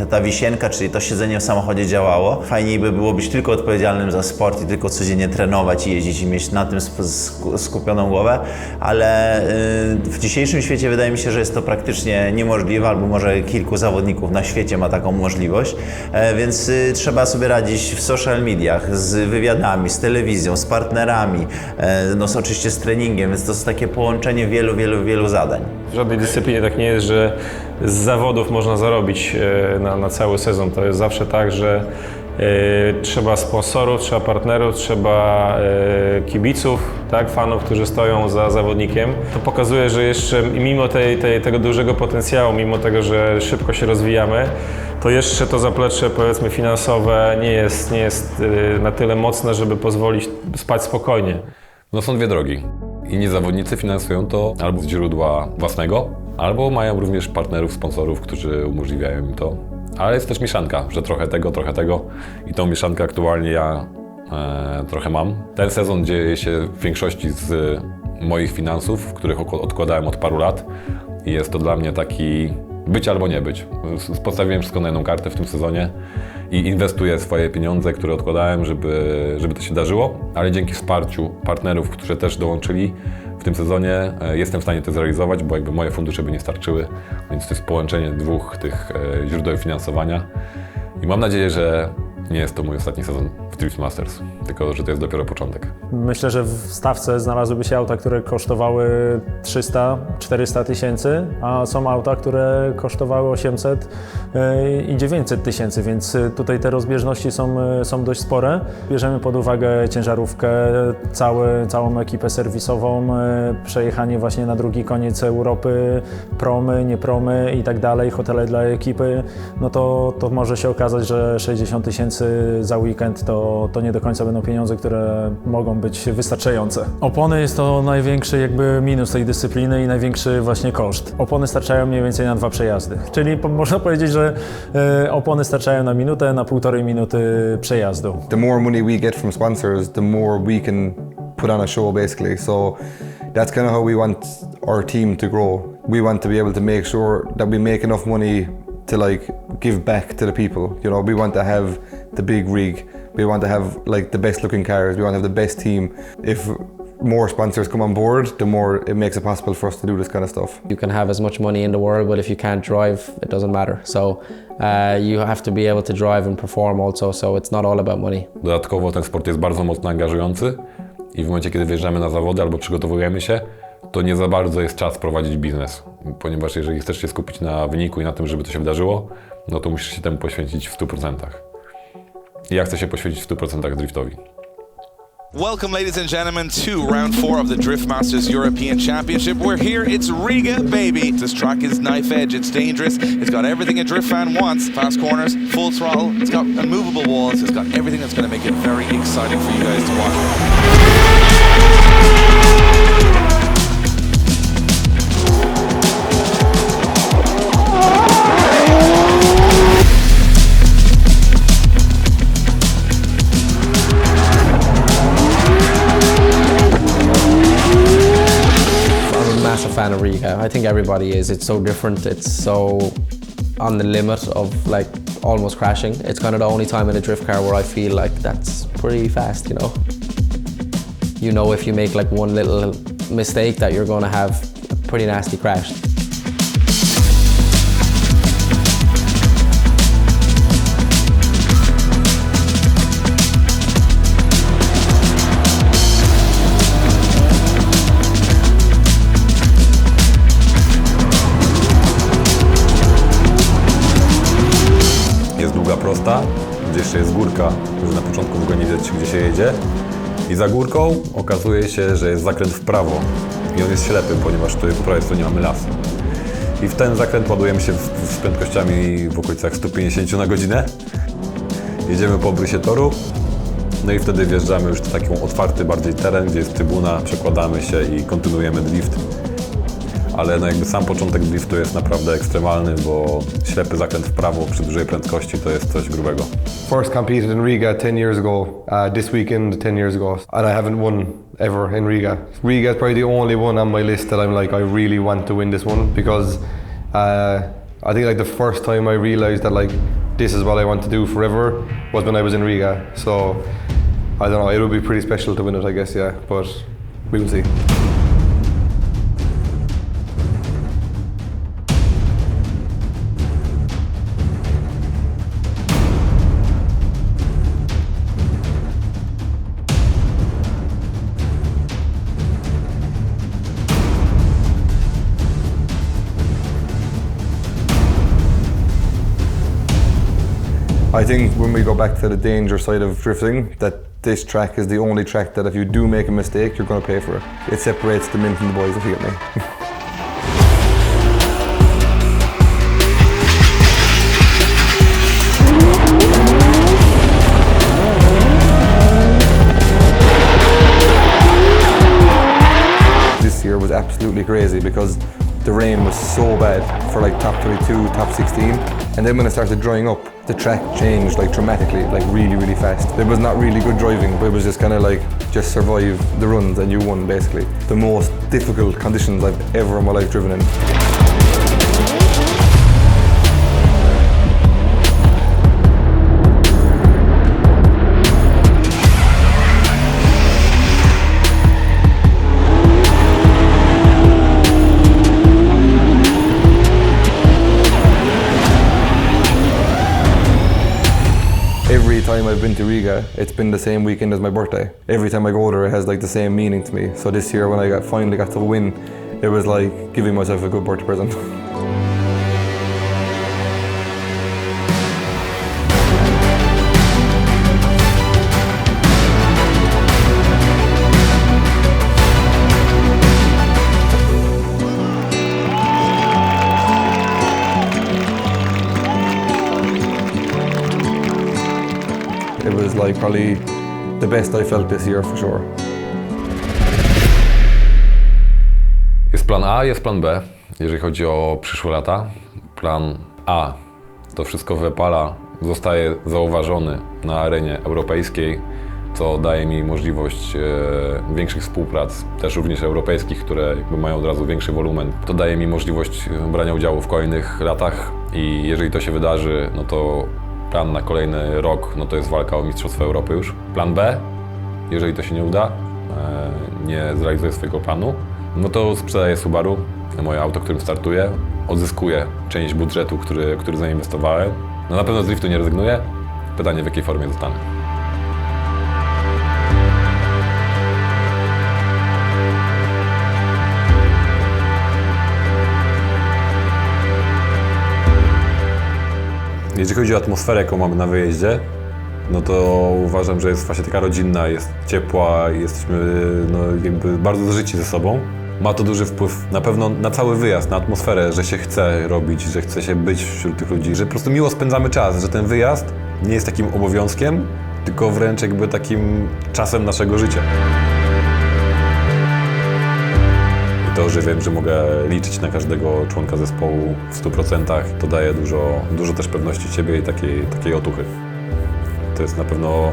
ta wisienka, czyli to siedzenie w samochodzie działało. Fajniej by było być tylko odpowiedzialnym za sport i tylko codziennie trenować i jeździć i mieć na tym skupioną głowę, ale w dzisiejszym świecie wydaje mi się, że jest to praktycznie niemożliwe, albo może kilku zawodników na świecie ma taką możliwość, więc trzeba sobie radzić w social mediach, z wywiadami, z telewizją, z partnerami, no oczywiście z treningiem, więc to jest takie połączenie wielu zadań. W żadnej dyscyplinie tak nie jest, że z zawodów można zarobić na cały sezon. To jest zawsze tak, że trzeba sponsorów, trzeba partnerów, trzeba kibiców, tak, fanów, którzy stoją za zawodnikiem. To pokazuje, że jeszcze mimo tego dużego potencjału, mimo tego, że szybko się rozwijamy, to jeszcze to zaplecze, powiedzmy, finansowe nie jest na tyle mocne, żeby pozwolić spać spokojnie. No są dwie drogi. Inni zawodnicy finansują to albo z źródła własnego, albo mają również partnerów, sponsorów, którzy umożliwiają im to. Ale jest też mieszanka, że trochę tego i tą mieszankę aktualnie ja trochę mam. Ten sezon dzieje się w większości z moich finansów, których odkładałem od paru lat i jest to dla mnie taki być albo nie być. Postawiłem wszystko na jedną kartę w tym sezonie i inwestuję swoje pieniądze, które odkładałem, żeby to się darzyło, ale dzięki wsparciu partnerów, którzy też dołączyli w tym sezonie, jestem w stanie to zrealizować, bo jakby moje fundusze by nie starczyły, więc to jest połączenie dwóch tych źródeł finansowania i mam nadzieję, że nie jest to mój ostatni sezon w Drift Masters, tylko że to jest dopiero początek. Myślę, że w stawce znalazłyby się auta, które kosztowały 300-400 tysięcy, a są auta, które kosztowały 800 i 900 tysięcy, więc tutaj te rozbieżności są dość spore. Bierzemy pod uwagę ciężarówkę, całą ekipę serwisową, przejechanie właśnie na drugi koniec Europy, promy, nie promy i tak dalej, hotele dla ekipy, no to może się okazać, że 60 tysięcy za weekend to nie do końca będą pieniądze, które mogą być wystarczające. Opony jest to największy jakby minus tej dyscypliny i największy właśnie koszt. Opony starczają mniej więcej na 2 przejazdy, czyli można powiedzieć, że opony starczają na minutę, na 1,5 minuty przejazdu. The more money we get from sponsors, the more we can put on a show basically. So that's kind of how we want our team to grow. We want to be able to make sure that we make enough money to like give back to the people. You know, we want to have the big rig. We want to have like the best looking cars. We want to have the best team. If more sponsors come on board, the more it makes it possible for us to do this kind of stuff. You can have as much money in the world, but if you can't drive, it doesn't matter. So you have to be able to drive and perform also, so it's not all about money. Dodatkowo ten sport jest bardzo mocno angażujący i w momencie, kiedy wyjeżdżamy na zawody albo przygotowujemy się, to nie za bardzo jest czas prowadzić biznes, ponieważ jeżeli chcesz się skupić na wyniku i na tym, żeby to się wydarzyło, no to musisz się temu poświęcić w 100%. I ja chcę się poświęcić w 100% driftowi. Welcome, ladies and gentlemen, to round 4 of the Drift Masters European Championship. We're here, it's Riga, baby. This track is knife edge, it's dangerous. It's got everything a drift fan wants. Fast corners, full throttle, it's got immovable walls. It's got everything that's going to make it very exciting for you guys to watch. Fan of Riga. I think everybody is. It's so different. It's so on the limit of like almost crashing. It's kind of the only time in a drift car where I feel like that's pretty fast, you know. You know, if you make like one little mistake that you're going to have a pretty nasty crash. Prosta, gdzie jeszcze jest górka, że na początku w ogóle nie widać, gdzie się jedzie. I za górką okazuje się, że jest zakręt w prawo i on jest ślepy, ponieważ tutaj po prawej stronie mamy las. I w ten zakręt ładujemy się z prędkościami w okolicach 150 na godzinę. Jedziemy po obrysie toru, no i wtedy wjeżdżamy już w taki otwarty bardziej teren, gdzie jest trybuna, przekładamy się i kontynuujemy drift. Ale no jakby sam początek driftu jest naprawdę ekstremalny, bo ślepy zakręt w prawo przy dużej prędkości to jest coś grubego. First competed in Riga 10 years ago, this weekend 10 years ago, and I haven't won ever in Riga. Riga is probably the only one on my list that I'm like, I really want to win this one, because I think like the first time I realized that like this is what I want to do forever was when I was in Riga. So I don't know, it would be pretty special to win it, I guess, yeah, but we will see. I think when we go back to the danger side of drifting, that this track is the only track that if you do make a mistake, you're going to pay for it. It separates the men from the boys, if you get me. This year was absolutely crazy because the rain was so bad for like top 22, top 16, and then when it started drying up, the track changed like dramatically, like really, really fast. It was not really good driving, but it was just kind of like, just survive the runs and you won basically. The most difficult conditions I've ever in my life driven in. I've been to Riga, it's been the same weekend as my birthday. Every time I go there, it has like the same meaning to me. So this year, when I finally got to win, it was like giving myself a good birthday present. It was like probably the best I felt this year for sure. Jest plan A, jest plan B, jeżeli chodzi o przyszłe lata. Plan A to wszystko wypala, zostaje zauważony na arenie europejskiej, co daje mi możliwość większych współprac, też również europejskich, które jakby mają od razu większy wolumen. To daje mi możliwość brania udziału w kolejnych latach i jeżeli to się wydarzy, no to plan na kolejny rok, no to jest walka o Mistrzostwo Europy już. Plan B, jeżeli to się nie uda, nie zrealizuję swojego planu, no to sprzedaję Subaru, moje auto, którym startuję, odzyskuję część budżetu, który zainwestowałem. No na pewno z driftu nie rezygnuję. Pytanie, w jakiej formie zostanę. Jeśli chodzi o atmosferę, jaką mamy na wyjeździe, no to uważam, że jest właśnie taka rodzinna, jest ciepła, jesteśmy no, jakby bardzo zżyci ze sobą. Ma to duży wpływ na pewno na cały wyjazd, na atmosferę, że się chce robić, że chce się być wśród tych ludzi, że po prostu miło spędzamy czas, że ten wyjazd nie jest takim obowiązkiem, tylko wręcz jakby takim czasem naszego życia. I to, że wiem, że mogę liczyć na każdego członka zespołu w 100%, to daje dużo też pewności siebie i takiej otuchy. To jest na pewno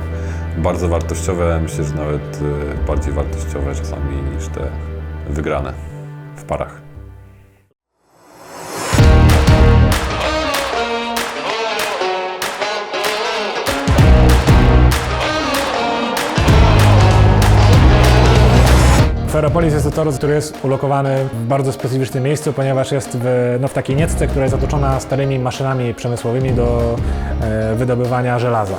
bardzo wartościowe, myślę, że nawet bardziej wartościowe czasami niż te wygrane w parach. Ferropolis jest to tor, który jest ulokowany w bardzo specyficznym miejscu, ponieważ jest w takiej niecce, która jest otoczona starymi maszynami przemysłowymi do wydobywania żelaza.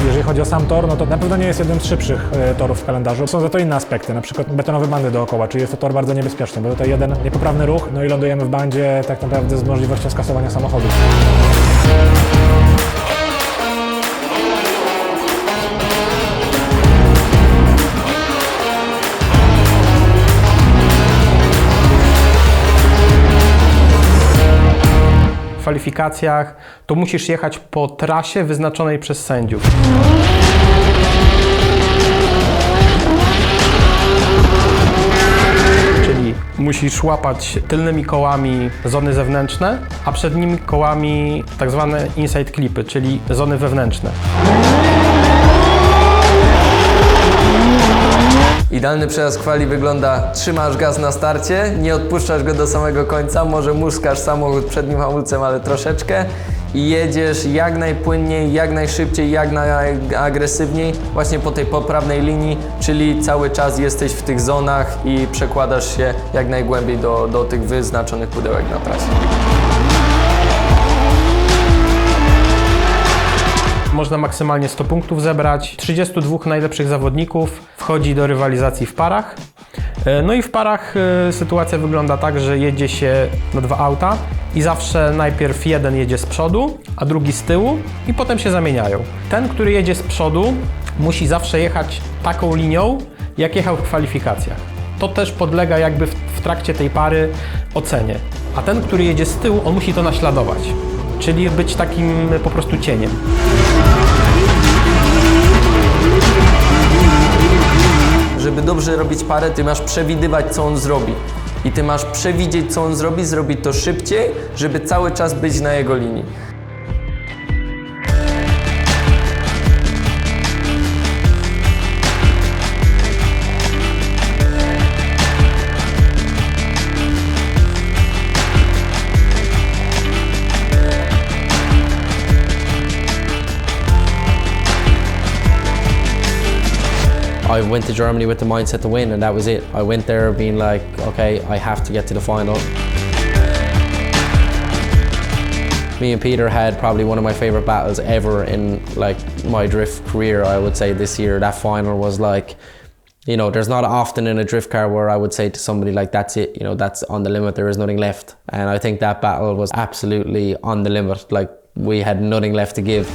Jeżeli chodzi o sam tor, no to na pewno nie jest jednym z szybszych torów w kalendarzu. Są za to inne aspekty, na przykład betonowe bandy dookoła, czyli jest to tor bardzo niebezpieczny, bo tutaj jeden niepoprawny ruch, no i lądujemy w bandzie tak naprawdę z możliwością skasowania samochodu. W kwalifikacjach to musisz jechać po trasie wyznaczonej przez sędziów. Czyli musisz łapać tylnymi kołami zony zewnętrzne, a przednimi kołami tak zwane inside clipy, czyli zony wewnętrzne. Idealny przejazd kwali wygląda: trzymasz gaz na starcie, nie odpuszczasz go do samego końca, może muskasz samochód przednim hamulcem, ale troszeczkę i jedziesz jak najpłynniej, jak najszybciej, jak najagresywniej właśnie po tej poprawnej linii, czyli cały czas jesteś w tych zonach i przekładasz się jak najgłębiej do tych wyznaczonych pudełek na trasie. Można maksymalnie 100 punktów zebrać. 32 najlepszych zawodników wchodzi do rywalizacji w parach. No i w parach sytuacja wygląda tak, że jedzie się na dwa auta i zawsze najpierw jeden jedzie z przodu, a drugi z tyłu i potem się zamieniają. Ten, który jedzie z przodu, musi zawsze jechać taką linią, jak jechał w kwalifikacjach. To też podlega jakby w trakcie tej pary ocenie. A ten, który jedzie z tyłu, on musi to naśladować, czyli być takim po prostu cieniem. Żeby dobrze robić parę, ty masz przewidywać, co on zrobi. I ty masz przewidzieć, co on zrobi, zrobić to szybciej, żeby cały czas być na jego linii. I went to Germany with the mindset to win, and that was it. I went there being like, okay, I have to get to the final. Me and Peter had probably one of my favorite battles ever in like my drift career, I would say this year. That final was like, you know, there's not often in a drift car where I would say to somebody like, that's it, you know, that's on the limit, there is nothing left. And I think that battle was absolutely on the limit, like we had nothing left to give.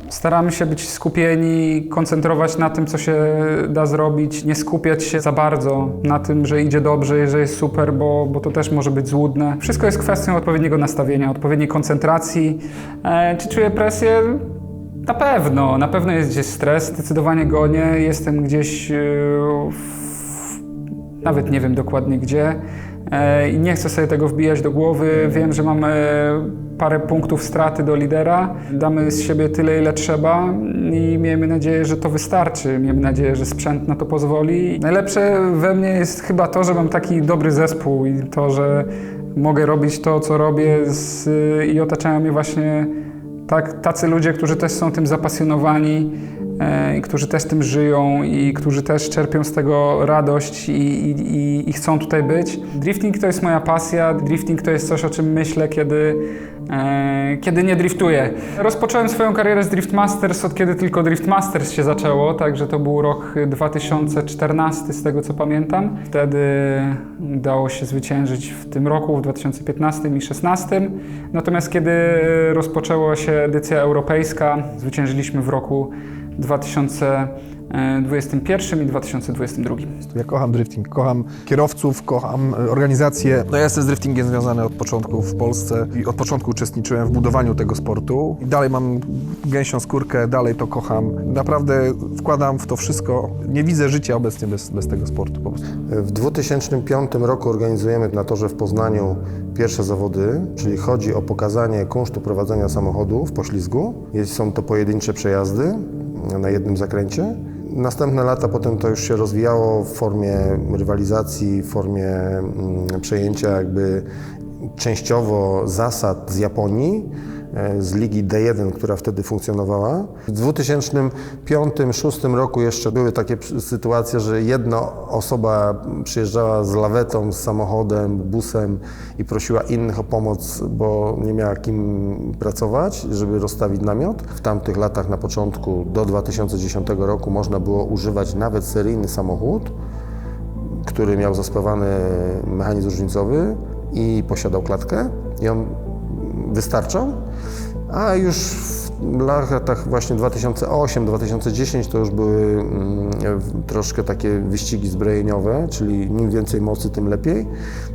Staramy się być skupieni, koncentrować na tym, co się da zrobić, nie skupiać się za bardzo na tym, że idzie dobrze, że jest super, bo to też może być złudne. Wszystko jest kwestią odpowiedniego nastawienia, odpowiedniej koncentracji. Czy czuję presję? Na pewno jest gdzieś stres, zdecydowanie go nie. Jestem gdzieś, nawet nie wiem dokładnie gdzie i nie chcę sobie tego wbijać do głowy. Wiem, że mamy parę punktów straty do lidera. Damy z siebie tyle, ile trzeba i miejmy nadzieję, że to wystarczy. Miejmy nadzieję, że sprzęt na to pozwoli. Najlepsze we mnie jest chyba to, że mam taki dobry zespół i to, że mogę robić to, co robię i otaczają mnie właśnie tacy ludzie, którzy też są tym zapasjonowani i którzy też tym żyją i którzy też czerpią z tego radość i chcą tutaj być. Drifting to jest moja pasja, drifting to jest coś, o czym myślę, kiedy nie driftuję. Rozpocząłem swoją karierę z Drift Masters, od kiedy tylko Drift Masters się zaczęło, także to był rok 2014 z tego co pamiętam. Wtedy udało się zwyciężyć w tym roku, w 2015 i 2016. Natomiast kiedy rozpoczęła się edycja europejska, zwyciężyliśmy w roku 2021 i 2022. Ja kocham drifting, kocham kierowców, kocham organizację. No ja jestem z driftingiem związany od początku w Polsce i od początku uczestniczyłem w budowaniu tego sportu. I dalej mam gęsią skórkę, dalej to kocham. Naprawdę wkładam w to wszystko. Nie widzę życia obecnie bez tego sportu po prostu. W 2005 roku organizujemy na torze w Poznaniu pierwsze zawody, czyli chodzi o pokazanie kunsztu prowadzenia samochodu w poślizgu. Są to pojedyncze przejazdy na jednym zakręcie. Następne lata potem to już się rozwijało w formie rywalizacji, w formie przejęcia jakby częściowo zasad z Japonii, z ligi D1, która wtedy funkcjonowała. W 2005-2006 roku jeszcze były takie sytuacje, że jedna osoba przyjeżdżała z lawetą, z samochodem, busem i prosiła innych o pomoc, bo nie miała kim pracować, żeby rozstawić namiot. W tamtych latach na początku do 2010 roku można było używać nawet seryjny samochód, który miał zaspawany mechanizm różnicowy i posiadał klatkę i on wystarczał, a już w latach właśnie 2008-2010 to już były troszkę takie wyścigi zbrojeniowe, czyli im więcej mocy, tym lepiej.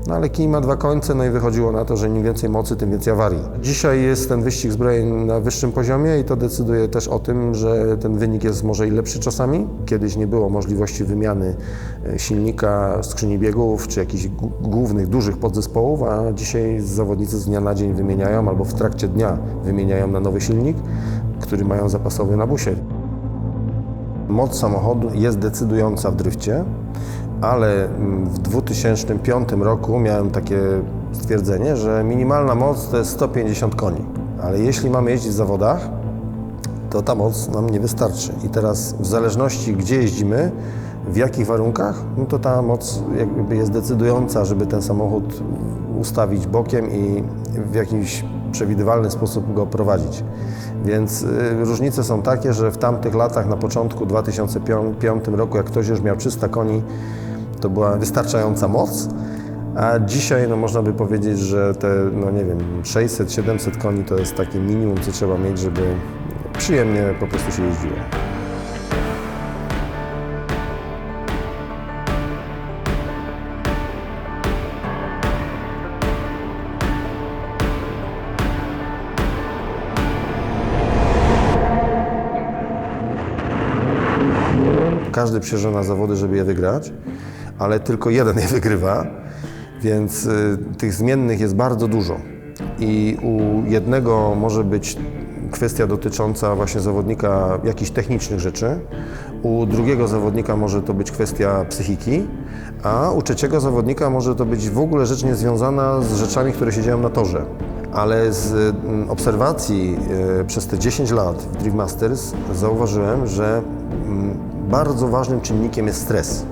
No ale kij ma dwa końce, no i wychodziło na to, że im więcej mocy, tym więcej awarii. Dzisiaj jest ten wyścig zbrojeń na wyższym poziomie i to decyduje też o tym, że ten wynik jest może i lepszy czasami. Kiedyś nie było możliwości wymiany silnika, skrzyni biegów czy jakichś głównych, dużych podzespołów, a dzisiaj zawodnicy z dnia na dzień wymieniają albo w trakcie dnia wymieniają na nowy silnik, który mają zapasowy na busie. Moc samochodu jest decydująca w drifcie, ale w 2005 roku miałem takie stwierdzenie, że minimalna moc to jest 150 koni. Ale jeśli mamy jeździć w zawodach, to ta moc nam nie wystarczy. I teraz w zależności gdzie jeździmy, w jakich warunkach, no to ta moc jakby jest decydująca, żeby ten samochód ustawić bokiem i w jakiś przewidywalny sposób go prowadzić. Więc różnice są takie, że w tamtych latach, na początku 2005 roku, jak ktoś już miał 300 koni, to była wystarczająca moc, a dzisiaj no, można by powiedzieć, że te, no nie wiem, 600-700 koni to jest takie minimum, co trzeba mieć, żeby przyjemnie po prostu się jeździło. każdy przyjeżdża na zawody, żeby je wygrać, ale tylko jeden je wygrywa, więc tych zmiennych jest bardzo dużo. I u jednego może być kwestia dotycząca właśnie zawodnika jakichś technicznych rzeczy, u drugiego zawodnika może to być kwestia psychiki, a u trzeciego zawodnika może to być w ogóle rzecz niezwiązana z rzeczami, które się dzieją na torze. Ale z obserwacji przez te 10 lat w Drift Masters zauważyłem, że bardzo ważnym czynnikiem jest stres.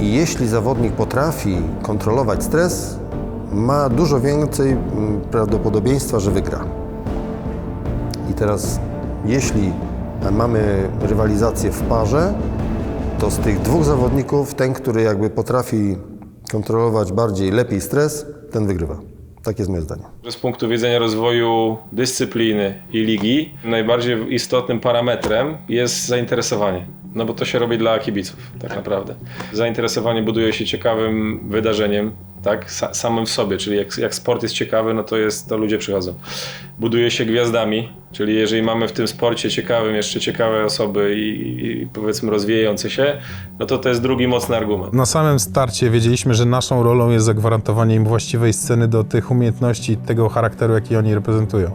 I jeśli zawodnik potrafi kontrolować stres, ma dużo więcej prawdopodobieństwa, że wygra. I teraz, jeśli mamy rywalizację w parze, to z tych dwóch zawodników ten, który jakby potrafi kontrolować lepiej stres, ten wygrywa. Tak jest moje zdanie. Z punktu widzenia rozwoju dyscypliny i ligi, najbardziej istotnym parametrem jest zainteresowanie. No bo to się robi dla kibiców, tak naprawdę. Zainteresowanie buduje się ciekawym wydarzeniem, tak, samym w sobie, czyli jak sport jest ciekawy, no to ludzie przychodzą. Buduje się gwiazdami, czyli jeżeli mamy w tym sporcie jeszcze ciekawe osoby i powiedzmy rozwijające się, no to jest drugi mocny argument. Na samym starcie wiedzieliśmy, że naszą rolą jest zagwarantowanie im właściwej sceny do tych umiejętności, tego charakteru, jaki oni reprezentują.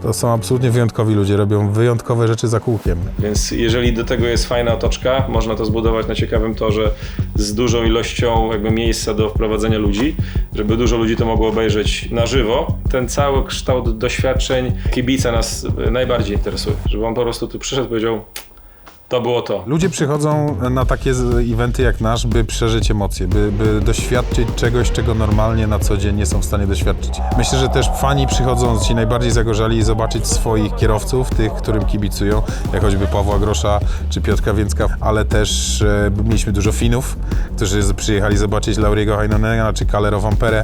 To są absolutnie wyjątkowi ludzie, robią wyjątkowe rzeczy za kółkiem. Więc jeżeli do tego jest fajna otoczka, można to zbudować na ciekawym torze z dużą ilością miejsca do wprowadzenia ludzi, żeby dużo ludzi to mogło obejrzeć na żywo. Ten cały kształt doświadczeń kibica nas najbardziej interesuje, żeby on po prostu tu przyszedł i powiedział: to było to. Ludzie przychodzą na takie eventy jak nasz, by przeżyć emocje, by doświadczyć czegoś, czego normalnie na co dzień nie są w stanie doświadczyć. Myślę, że też fani przychodzą ci najbardziej zagorzali zobaczyć swoich kierowców, tych, którym kibicują, jak choćby Pawła Grosza czy Piotrka Więcka, ale też mieliśmy dużo Finów, którzy przyjechali zobaczyć Lauriego Heinonena czy Kalero Vamperę.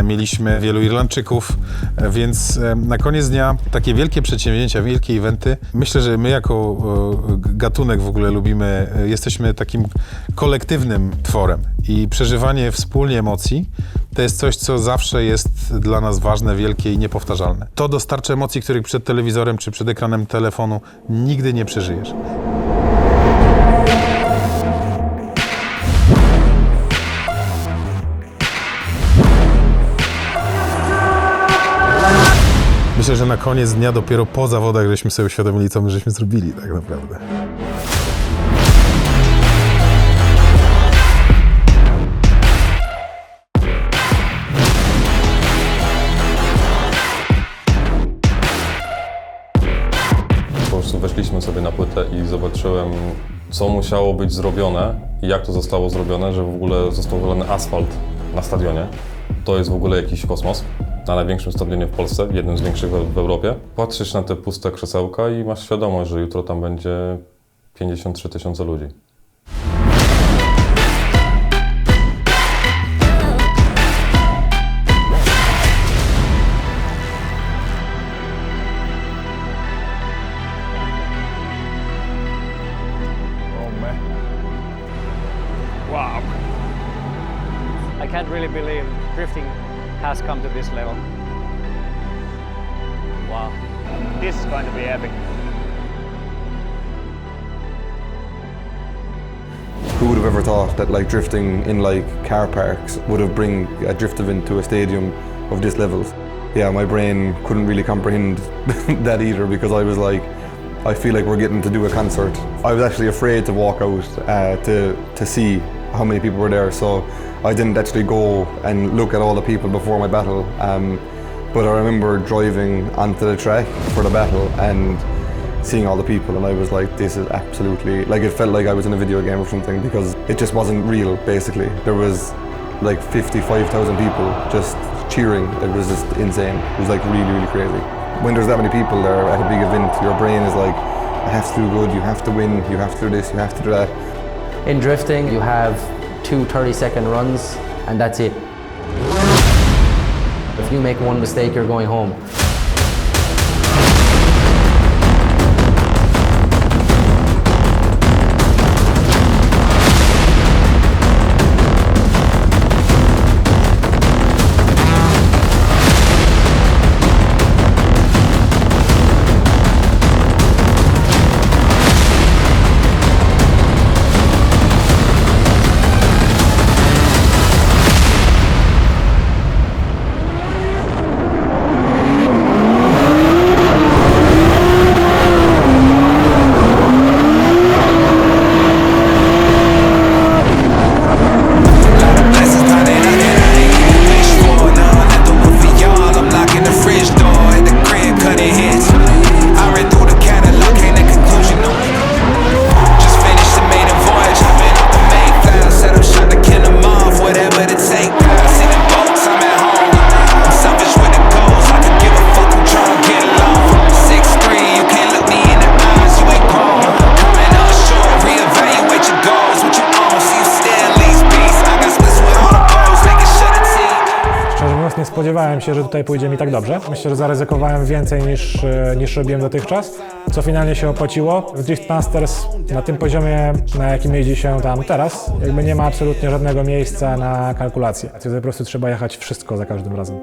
Mieliśmy wielu Irlandczyków, więc na koniec dnia takie wielkie przedsięwzięcia, wielkie eventy. Myślę, że my jako gatunek w ogóle lubimy, jesteśmy takim kolektywnym tworem i przeżywanie wspólnie emocji to jest coś, co zawsze jest dla nas ważne, wielkie i niepowtarzalne. To dostarcza emocji, których przed telewizorem czy przed ekranem telefonu nigdy nie przeżyjesz. Myślę, że na koniec dnia dopiero po zawodach żeśmy sobie uświadomili, co my żeśmy zrobili tak naprawdę. Po prostu weszliśmy sobie na płytę i zobaczyłem, co musiało być zrobione i jak to zostało zrobione, że w ogóle został wylany asfalt na stadionie. To jest w ogóle jakiś kosmos. Na największym stadionie w Polsce, jednym z większych w Europie. Patrzysz na te puste krzesełka i masz świadomość, że jutro tam będzie 53 000 ludzi. Wow. I can't really believe drifting has come to this level. Wow. This is going to be epic. Who would have ever thought that like drifting in like car parks would have bring a drift event to a stadium of this level? Yeah, my brain couldn't really comprehend that either, because I was like, I feel like we're getting to do a concert. I was actually afraid to walk out to see how many people were there, so I didn't actually go and look at all the people before my battle. But I remember driving onto the track for the battle and seeing all the people, and I was like, this is absolutely, like, it felt like I was in a video game or something, because it just wasn't real, basically. There was like 55,000 people just cheering. It was just insane. It was like really, really crazy. When there's that many people there at a big event, your brain is like, I have to do good, you have to win, you have to do this, you have to do that. In drifting, you have 2 30-second runs, and that's it. If you make one mistake, you're going home. nie spodziewałem się, że tutaj pójdzie mi tak dobrze. Myślę, że zaryzykowałem więcej niż robiłem dotychczas, co finalnie się opłaciło. W Drift Masters na tym poziomie, na jakim jeździ się tam teraz, jakby nie ma absolutnie żadnego miejsca na kalkulacje. Tutaj po prostu trzeba jechać wszystko za każdym razem.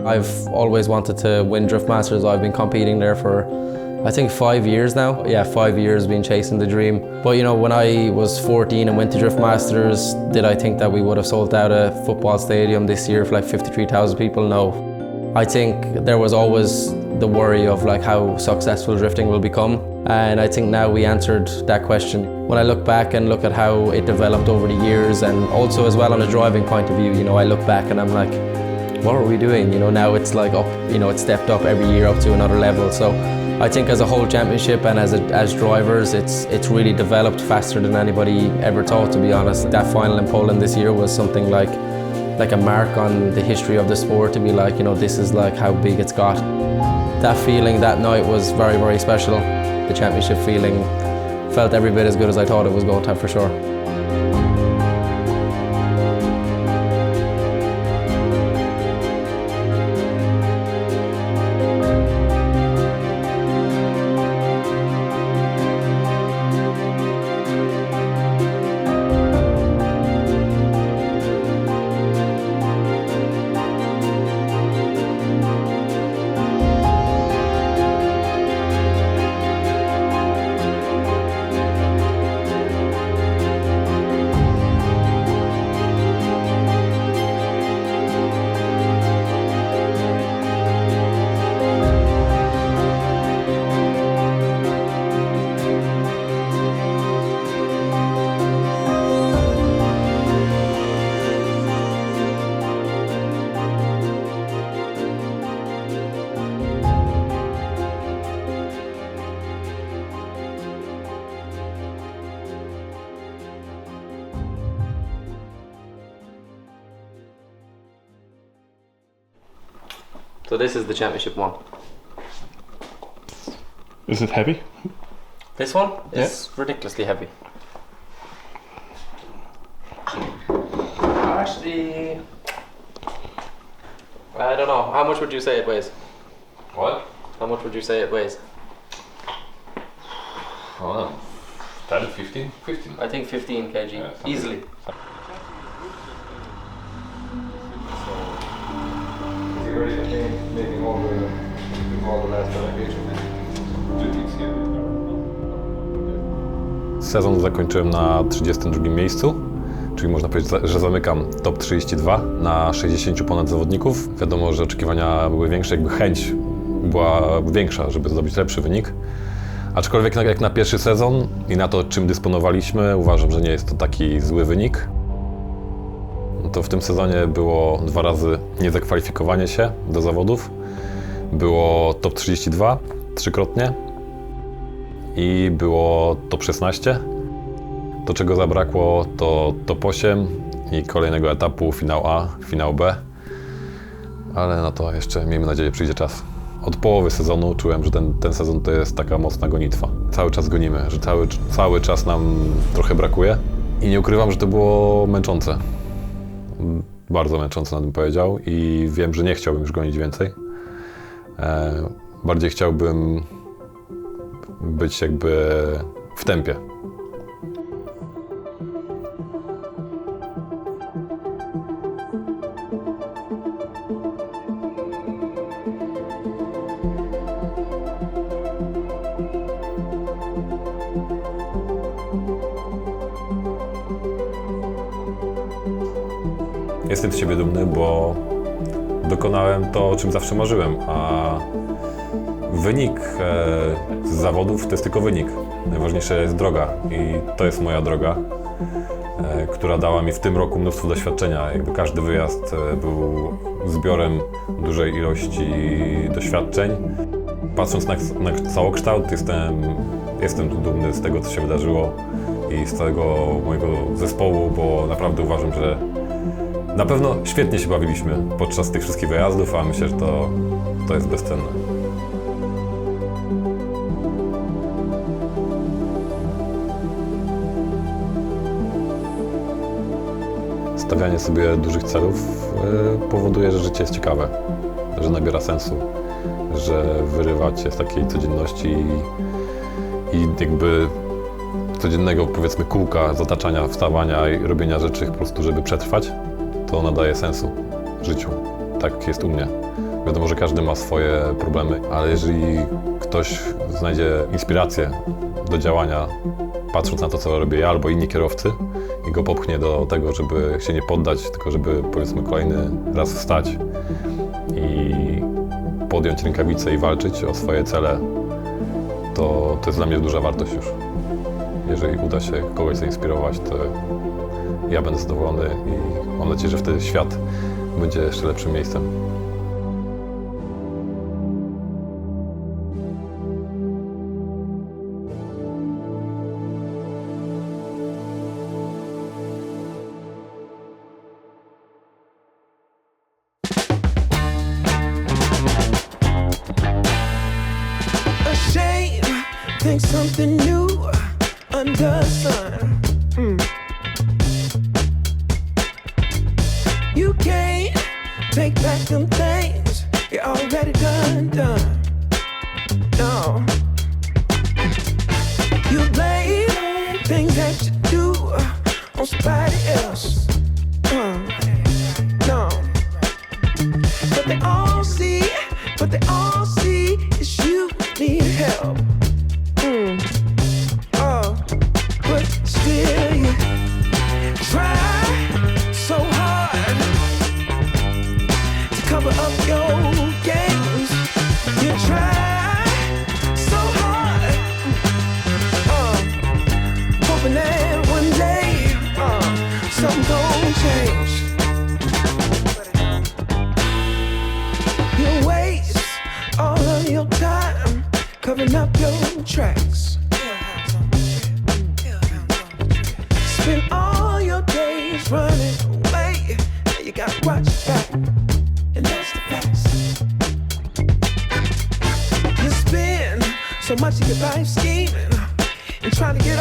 I've always wanted to win Drift Masters. I've been competing there for, I think, 5 years now. Yeah, 5 years been chasing the dream. But you know, when I was 14 and went to Drift Masters, did I think that we would have sold out a football stadium this year for like 53,000 people? No. I think there was always the worry of like how successful drifting will become. And I think now we answered that question. When I look back and look at how it developed over the years, and also as well on a driving point of view, you know, I look back and I'm like, what are we doing? You know, now it's like up, you know, it's stepped up every year up to another level. So I think as a whole championship and as drivers, it's really developed faster than anybody ever thought, to be honest. That final in Poland this year was something like a mark on the history of the sport, to be like, you know, this is like how big it's got. That feeling that night was very, very special. The championship feeling felt every bit as good as I thought it was going to have, for sure. So this is the championship one. Is it heavy? This one is ridiculously heavy. Actually, I don't know. How much would you say it weighs? What? How much would you say it weighs? I don't know. 10, 15? 15. I think 15 kg, easily. Sezon zakończyłem na 32 miejscu, czyli można powiedzieć, że zamykam top 32 na 60 ponad zawodników. Wiadomo, że oczekiwania były większe, jakby chęć była większa, żeby zdobyć lepszy wynik. Aczkolwiek jak na pierwszy sezon i na to, czym dysponowaliśmy, uważam, że nie jest to taki zły wynik. To w tym sezonie było 2 razy niezakwalifikowanie się do zawodów. Było top 32 3-krotnie i było top 16. To, czego zabrakło, to top 8 i kolejnego etapu finał A, finał B. Ale na to jeszcze, miejmy nadzieję, przyjdzie czas. Od połowy sezonu czułem, że ten sezon to jest taka mocna gonitwa. Cały czas gonimy, że cały czas nam trochę brakuje. I nie ukrywam, że to było męczące. Bardzo męczące, bym powiedział, i wiem, że nie chciałbym już gonić więcej. Bardziej chciałbym być jakby w tempie. Jestem z siebie dumny, bo dokonałem to, o czym zawsze marzyłem, a wynik z zawodów to jest tylko wynik. Najważniejsza jest droga i to jest moja droga, która dała mi w tym roku mnóstwo doświadczenia. Jakby każdy wyjazd był zbiorem dużej ilości doświadczeń. Patrząc na całokształt, jestem dumny z tego, co się wydarzyło i z całego mojego zespołu, bo naprawdę uważam, że na pewno świetnie się bawiliśmy podczas tych wszystkich wyjazdów, a myślę, że to jest bezcenne. stawianie sobie dużych celów powoduje, że życie jest ciekawe, że nabiera sensu, że wyrywa cię z takiej codzienności i jakby codziennego, powiedzmy, kółka zataczania, wstawania i robienia rzeczy po prostu, żeby przetrwać, to nadaje sensu życiu. Tak jest u mnie. Wiadomo, że każdy ma swoje problemy, ale jeżeli ktoś znajdzie inspirację do działania, patrząc na to, co robię ja albo inni kierowcy i go popchnie do tego, żeby się nie poddać, tylko żeby, powiedzmy, kolejny raz wstać i podjąć rękawice i walczyć o swoje cele, to jest dla mnie duża wartość już. Jeżeli uda się kogoś zainspirować, to ja będę zadowolony i mam nadzieję, że wtedy świat będzie jeszcze lepszym miejscem. Think something new under the sun. You can't take back them things you already done. No. You blame things that you do on somebody else. No. But they all see is you need help. But still you try so hard to cover up your games. You try so hard, hoping that one day something gon' change. You waste all of your time covering up your tracks. Spend all your days running away. You gotta watch your back, and that's the facts. You spend so much of your life scheming and trying to get